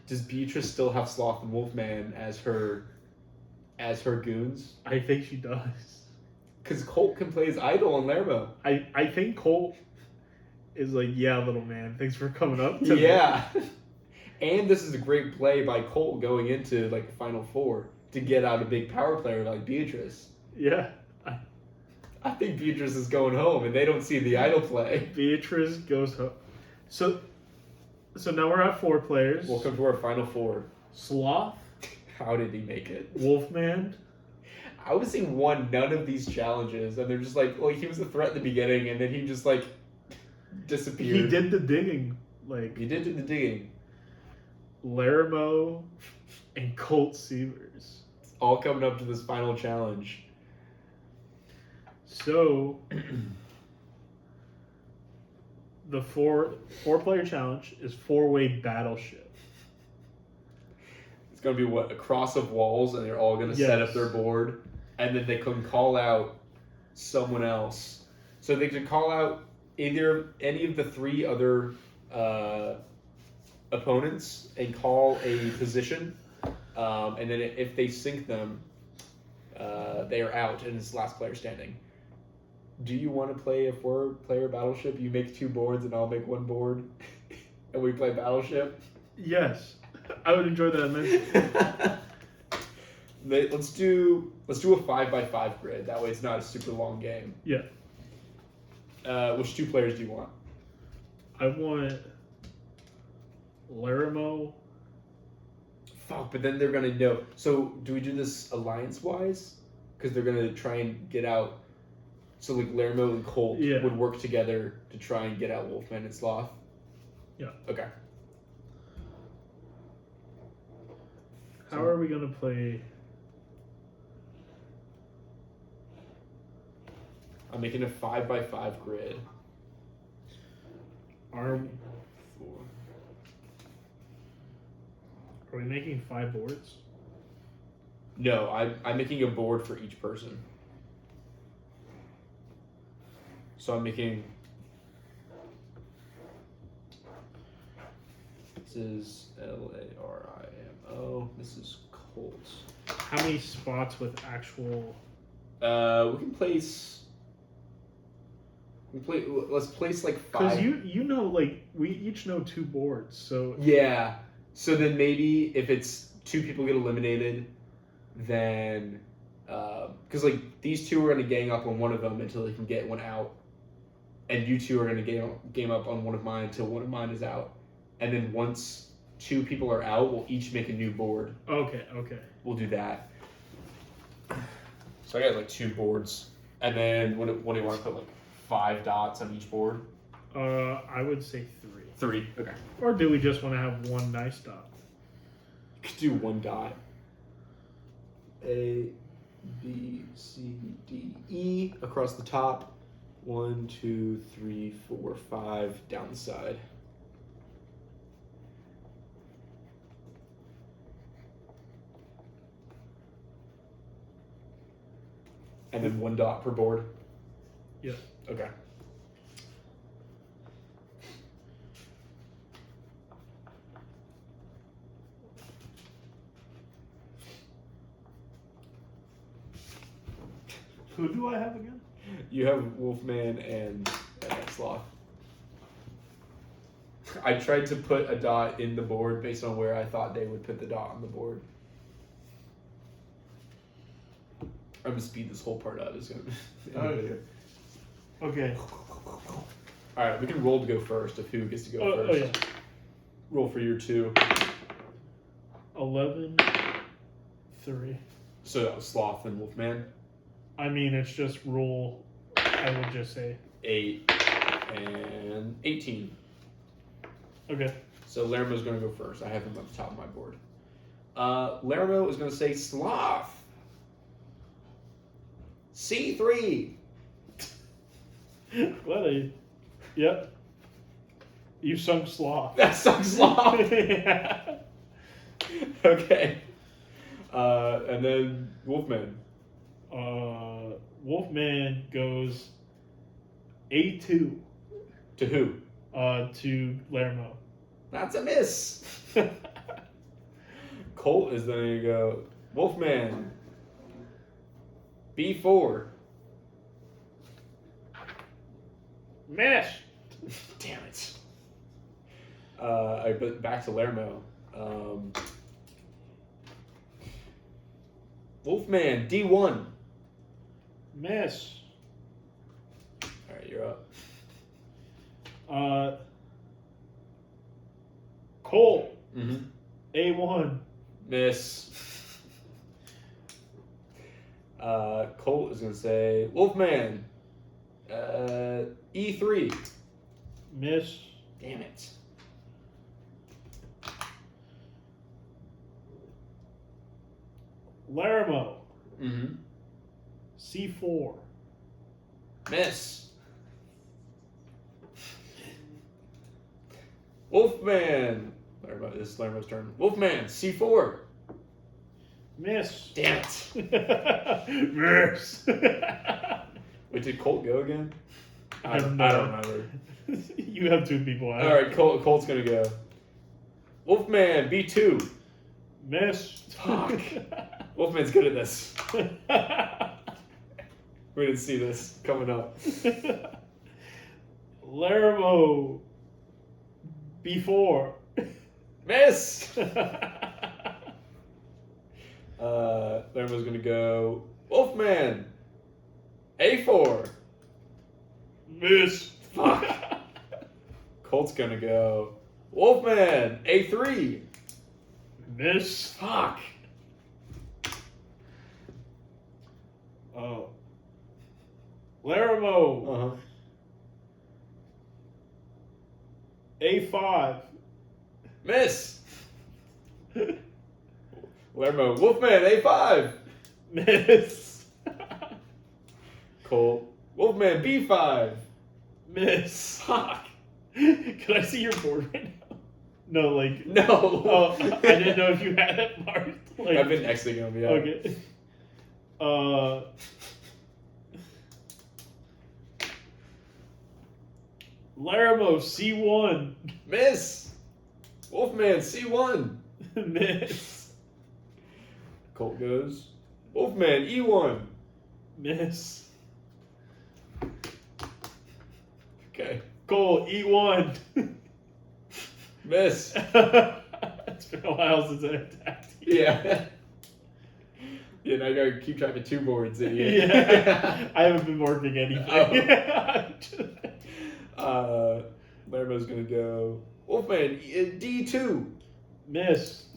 Does Beatrice still have Sloth and Wolfman as her goons? I think she does. Because Colt can play his idol on Lermo. I think Colt is like, yeah, little man, thanks for coming up to me. Yeah. And this is a great play by Colt going into like the Final Four to get out a big power player like Beatrice. Yeah. I think Beatrice is going home and they don't see the idol play. Beatrice goes home. So now we're at 4 players. Welcome to our Final Four. Sloth. How did he make it? Wolfman. I was seeing none of these challenges, and they're just like, well, he was a threat at the beginning, and then he just like disappeared. He did the digging. Like, He did do the digging. Lermo and Colt Seavers. All coming up to this final challenge. So the 4-player challenge is 4-way battleship. It's gonna be a cross of walls, and they're all gonna set up their board, and then they can call out someone else. So they can call out either any of the 3 other opponents and call a position, and then if they sink them, they are out, and it's last player standing. Do you want to play a 4-player battleship? You make 2 boards, and I'll make 1 board, and we play battleship. Yes, I would enjoy that immensely. Let's do a 5x5 grid. That way, it's not a super long game. Yeah. Which 2 players do you want? I want Lermo. Fuck, but then they're gonna know. So do we do this alliance-wise? Because they're gonna try and get out. So like Lermo and Colt would work together to try and get out Wolfman and Sloth. Yeah. Okay. How are we gonna play? I'm making a 5x5 grid. Are we making 5 boards? No, I'm making a board for each person. So I'm making. This is Larimo. This is Colt. How many spots with actual? We can place. Let's place like 5. Because you know, like, we each know 2 boards, so... Yeah. So then maybe if it's 2 people get eliminated, then... Because, like, these 2 are going to gang up on one of them until they can get one out. And you 2 are going to game up on one of mine until one of mine is out. And then once 2 people are out, we'll each make a new board. Okay. We'll do that. So I got, like, 2 boards. And then what do you want to put, like, 5 dots on each board? I would say 3. 3. Okay. Or do we just want to have 1 nice dot? Could do 1 dot. A, B, C, D, E across the top. 1, 2, 3, 4, 5 down the side. And then 1 dot per board. Yeah. Okay. Who do I have again? You have Wolfman and Sloth. I tried to put a dot in the board based on where I thought they would put the dot on the board. I'm gonna speed this whole part up. It's gonna. Okay. All right, we can roll to go first of who gets to go first. Oh yeah. Roll for your 2. 11, 3. So that was Sloth and Wolfman. I mean, it's just rule. I would just say 8 and 18. okay. So Laramо's going to go first. I have him at the top of my board. Laramo is going to say Sloth. C3. Glad I. Yep. You sunk sloth. That sucks, Sloth. Yeah. Okay. And then Wolfman. Wolfman goes A2 To who? to Laramo. That's a miss. Colt is going to go Wolfman. B4. Miss. Damn it. But back to Laramo. Wolfman, D1. Miss. All right, you're up. Cole. Mm-hmm. A1. Miss. Colt is going to say, Wolfman, E3. Miss. Damn it. Laramo. Mm-hmm. C4. Miss. Wolfman. This is Laramо's turn. Wolfman, C4. Miss. Damn it. Miss. Wait, did Colt go again? I don't don't remember. You have 2 people. All right, Colt's going to go. Wolfman, B2. Miss. Fuck. Wolfman's good at this. We didn't see this coming up. Laramo. B4. Miss! Laramo's going to go. Wolfman, A4. Miss. Fuck. Colt's going to go. Wolfman, A3. Miss. Fuck. Oh. Laramo. Uh-huh. A5. Miss. Laramo, Wolfman, A5. Miss. Colt, Wolfman, B5. Miss. Fuck. Can I see your board right now? No, like. No. Oh, I didn't know if you had it marked. Like, I've been exiting them, yeah. Okay. Laramo, C1. Miss. Wolfman, C1. Miss. Colt goes. Wolfman, E1. Miss. Okay. Cole, E1. Miss. It's been a while since I attacked you. Yeah. Yeah, now you gotta keep track of 2 boards, idiot. Yeah. I haven't been marking anything. Lermo's gonna go. Wolfman, D2. Miss.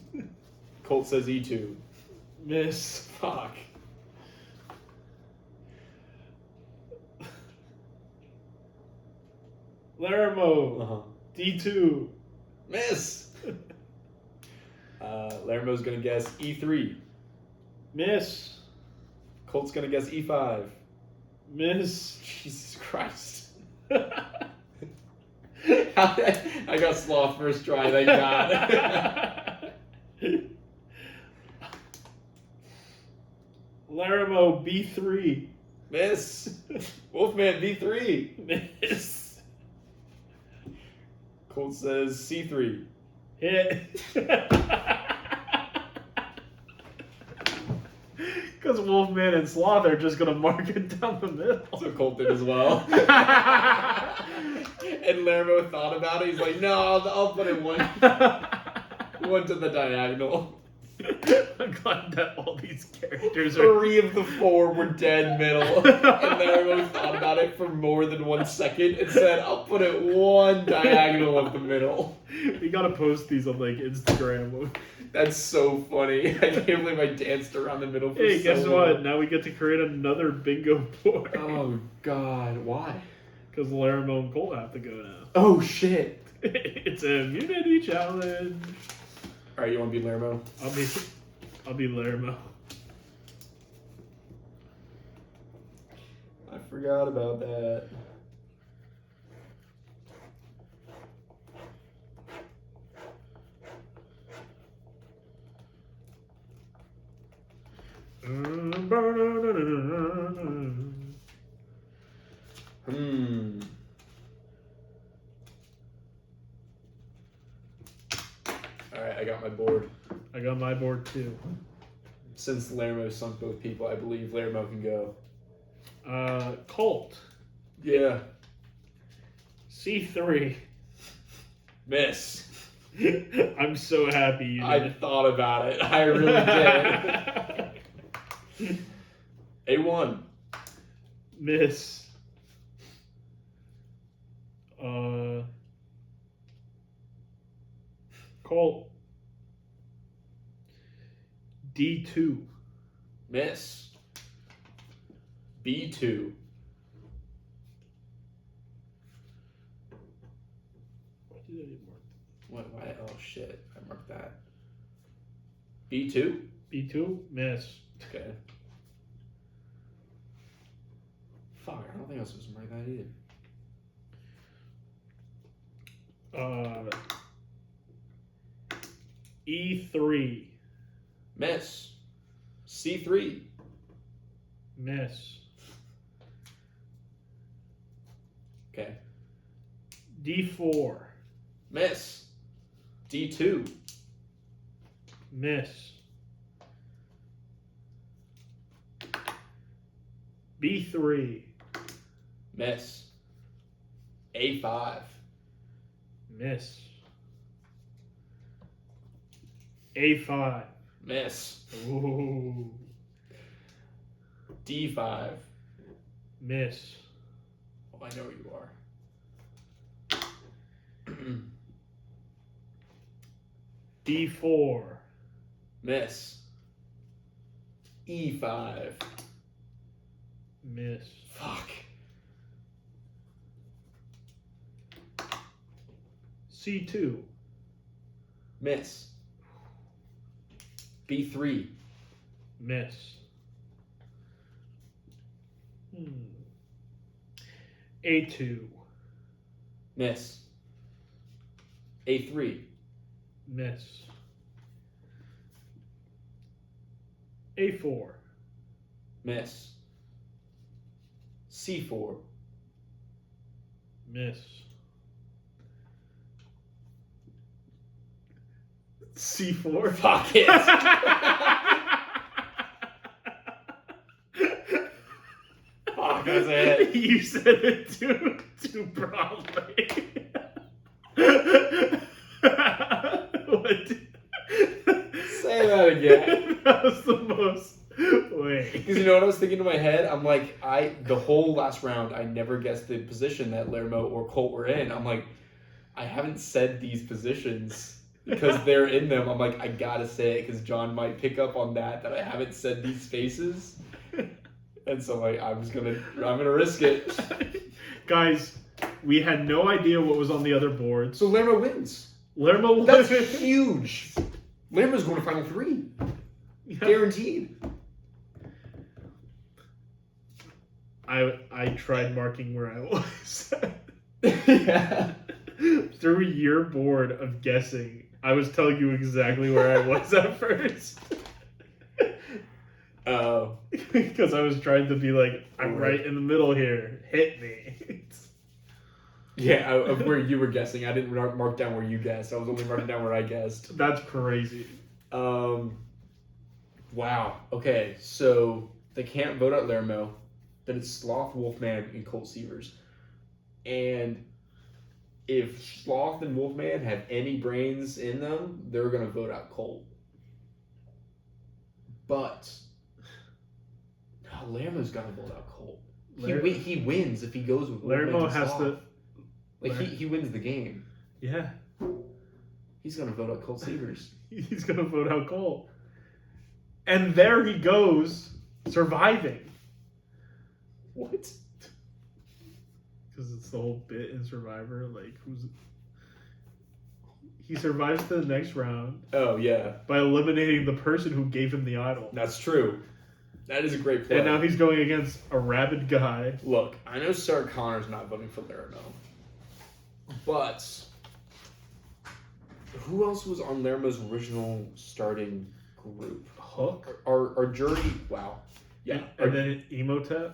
Colt says E2. Miss. Fuck. Laramie. D2. Miss. Laramo's gonna guess E3. Miss. Colt's gonna guess E5. Miss. Jesus Christ. I got sloth first try, thank God. Laramie, B3. Miss. Wolfman, B3. Miss. Colt says C3. Hit. Because Wolfman and Sloth are just going to mark it down the middle. So Colt did as well. And Laramie thought about it. He's like, no, I'll put it one to the diagonal. I'm glad that all these characters are... 3 of the 4 were dead middle. And Laramie thought about it for more than 1 second and said, I'll put it one diagonal of the middle. We gotta post these on like Instagram. That's so funny. I can't believe I danced around the middle for Hey, so guess long. what? Now we get to create another bingo board. Oh, God. Why? Because Laramie and Cole have to go now. Oh, shit. It's a immunity challenge. All right, you want to be Laramie? I'll be Laramie. I forgot about that. Alright, I got my board. I got my board too. Since Laramie sunk both people, I believe Laramie can go. Colt. Yeah. C3. Miss. I'm so happy you I did. thought about it. I really did. A1. Miss. Colt. D2. Miss. B2. Why did I even mark What? Why? Oh shit! I marked that. B2. B2? Miss. Okay. Fuck! I don't think I was supposed to mark that either. E3. Miss. C3. Miss. Okay. D4. Miss. D2. Miss. B3. Miss. A5. Miss. A5. Miss. Ooh. D5. Miss. Oh, I know where you are. D4. Miss. E5. Miss. Fuck. C2. Miss. B3. Miss. A2. Miss. A3. Miss. A4. Miss. C4. Miss. C4. Fuck it. That's it. You said it too broadly. What? Say that again. That was the most. Wait. Because you know what I was thinking in my head? I'm like, the whole last round, I never guessed the position that Lermo or Colt were in. I'm like, I haven't said these positions because they're in them. I'm like, I gotta say it because John might pick up on that I haven't said these spaces. And so I'm gonna risk it. Guys, we had no idea what was on the other boards. So Lermo wins. Lermo won. That's huge. Lermo's going to Final 3. Yeah. Guaranteed. I tried marking where I was. Yeah. Through your board of guessing, I was telling you exactly where I was at first. Oh. Because I was trying to be like, I'm right in the middle here. Hit me. Yeah, of where you were guessing. I didn't mark down where you guessed. I was only marking down where I guessed. That's crazy. Wow. Okay, so they can't vote out Lermo. Then it's Sloth, Wolfman, and Colt Seavers. And if Sloth and Wolfman have any brains in them, they're going to vote out Colt. But Lermo's got to vote out Colt. He wins if he goes with Wolfman. Lermo has to... He wins the game. Yeah. He's going to vote out Colt Seavers. He's going to vote out Colt. And there he goes, surviving. What? Because it's the whole bit in Survivor. He survives to the next round. Oh, yeah. By eliminating the person who gave him the idol. That's true. That is a great play. And now he's going against a rabid guy. Look, I know Sarah Connor's not voting for Lermo. But who else was on Lermo's original starting group? Hook? Our jury, wow. Yeah. And then Emotep?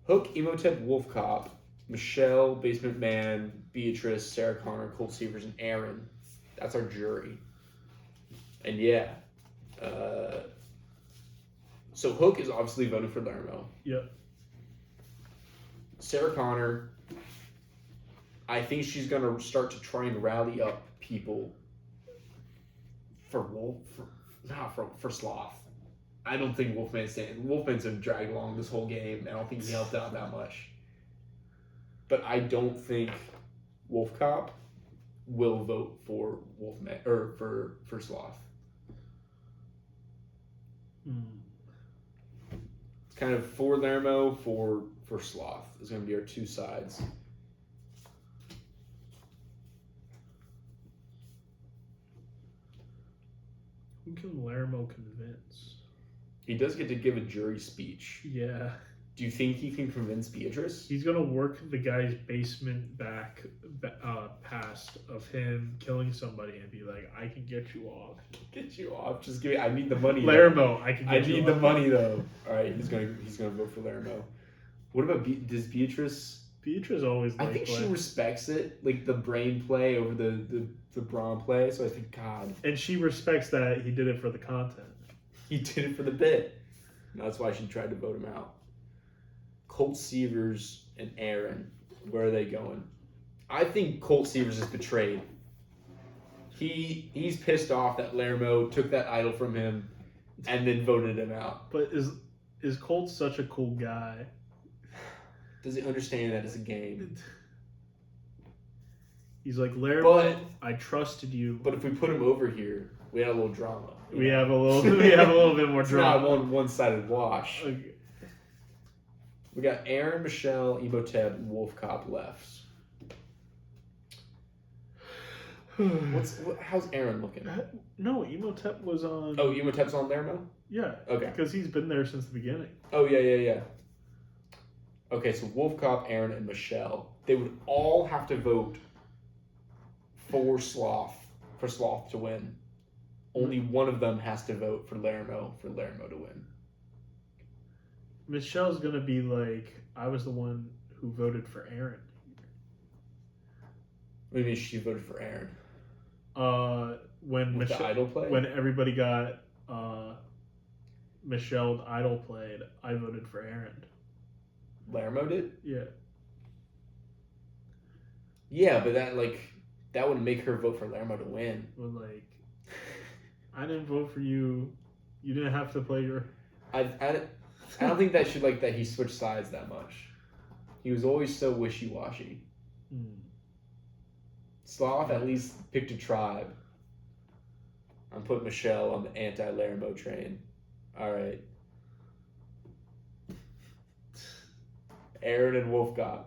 Hook, Emotep, Wolf Cop, Michelle, Basement Man, Beatrice, Sarah Connor, Colt Seavers, and Aaron. That's our jury. And yeah. So Hook is obviously voting for Lermo. Yep. Sarah Connor, I think she's going to start to try and rally up people for Sloth. I don't think Wolfman's been dragged along this whole game. I don't think he helped out that much. But I don't think Wolf Cop will vote for Wolfman or for Sloth. It's kind of for Lermo, for Sloth. It's going to be our two sides. Who can Lermo convince? He does get to give a jury speech. Yeah. Do you think he can convince Beatrice? He's going to work the guy's basement back past of him killing somebody and be like, I can get you off. Get you off. Just give me. I need the money. Lermo, I can get you off. I need the money though. All right, he's gonna vote for Lermo. What about does Beatrice? Beatrice always. I think she respects it, like the brain play over the brawn play. So I think God. And she respects that he did it for the content. He did it for the bit. And that's why she tried to vote him out. Colt Seavers and Aaron, where are they going? I think Colt Seavers is betrayed. He's pissed off that Lermo took that idol from him and then voted him out. But is Colt such a cool guy? Does he understand that it's a game? He's like, Lermo, I trusted you. But if we put him over here, we had a little drama. We have a little bit more drama. It's not one-sided wash. Okay. We got Aaron, Michelle, Emotep, and Wolf Cop left. How's Aaron looking? No, Emotep was on... Oh, Emotep's on there now? Yeah. Okay. Because he's been there since the beginning. Oh, yeah. Okay, so Wolf Cop, Aaron, and Michelle. They would all have to vote for Sloth to win. Only one of them has to vote for Lermo to win. Michelle's going to be like, I was the one who voted for Aaron. What do you mean she voted for Aaron? When the idol play? When everybody got Michelle idol played, I voted for Aaron. Laramie did? Yeah. Yeah, but that wouldn't make her vote for Laramie to win. But like, I didn't vote for you. You didn't have to play your. I don't think that he switched sides that much. He was always so wishy-washy. Sloth at least picked a tribe. I'm putting Michelle on the anti-Laramie train. All right. Aaron and Wolfcop.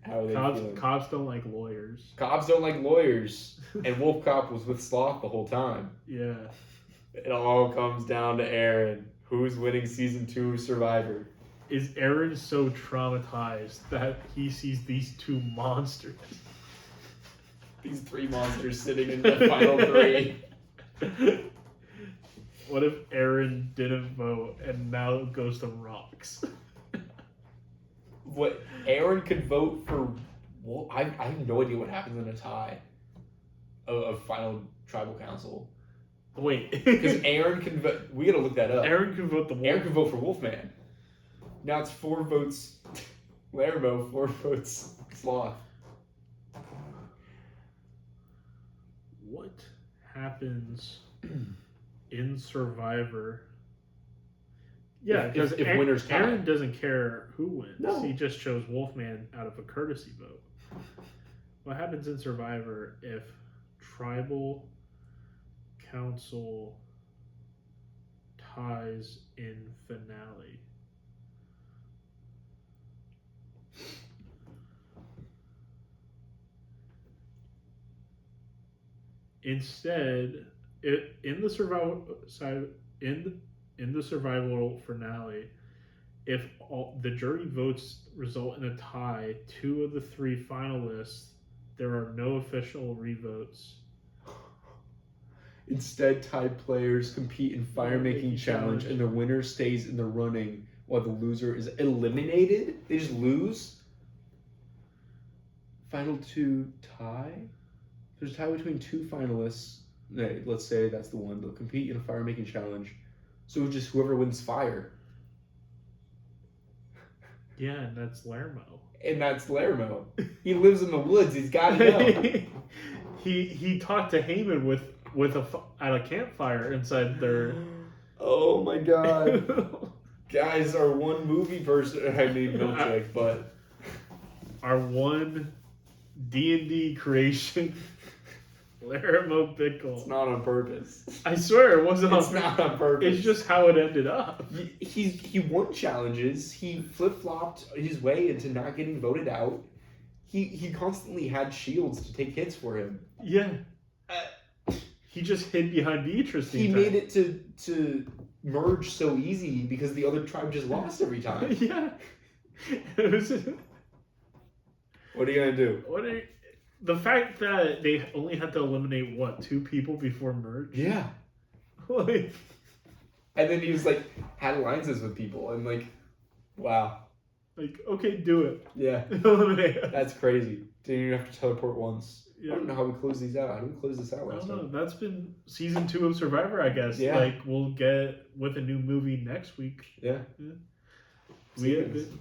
How are they feeling? Cops don't like lawyers. Cops don't like lawyers. And Wolfcop was with Sloth the whole time. Yeah. It all comes down to Aaron. Who's winning season 2 of Survivor? Is Aaron so traumatized that he sees these two monsters? These 3 monsters sitting in the final 3. What if Aaron didn't vote and now it goes to rocks? What Aaron could vote for? Well, I have no idea what happens in a tie of final tribal council. Wait, Because Aaron can vote. We gotta look that up. Aaron can vote the wolf. Aaron can vote for Wolfman. Now it's 4 votes Laramie, 4 votes Sloth. What happens in Survivor? Yeah, because if winners tie. Aaron doesn't care who wins. No. He just chose Wolfman out of a courtesy vote. What happens in Survivor if tribal council ties in finale? Instead, in the survival finale, if the jury votes result in a tie, 2 of the 3 finalists, there are no official revotes. Instead, tied players compete in fire-making challenge, and the winner stays in the running while the loser is eliminated. They just lose. Final 2 tie. There's a tie between 2 finalists. Let's say that's the one. They'll compete in a fire-making challenge. So just whoever wins fire. Yeah, and that's Laramie. And that's Laramie. He lives in the woods. He's got to know. he talked to Heyman at a campfire inside their. Oh my god. Guys, our one movie person. I mean, milkshake, but our one D&D creation. Laramie Pickle. It's not on purpose. I swear it wasn't It's not on purpose. It's just how it ended up. He won challenges. He flip-flopped his way into not getting voted out. He constantly had shields to take hits for him. Yeah. He just hid behind Beatrice. He made it to merge so easy because the other tribe just lost every time. Yeah. It was. What are you gonna do? The fact that they only had to eliminate 2 people before merge? Yeah. Like, and then he was had alliances with people and wow. Okay, do it. Yeah. Eliminate us. That's crazy. Didn't even have to teleport once. Yeah. I don't know how we close these out. How do we close this out I last don't know. time? That's been season 2 of Survivor, I guess. Yeah. We'll get with a new movie next week. Yeah. We have been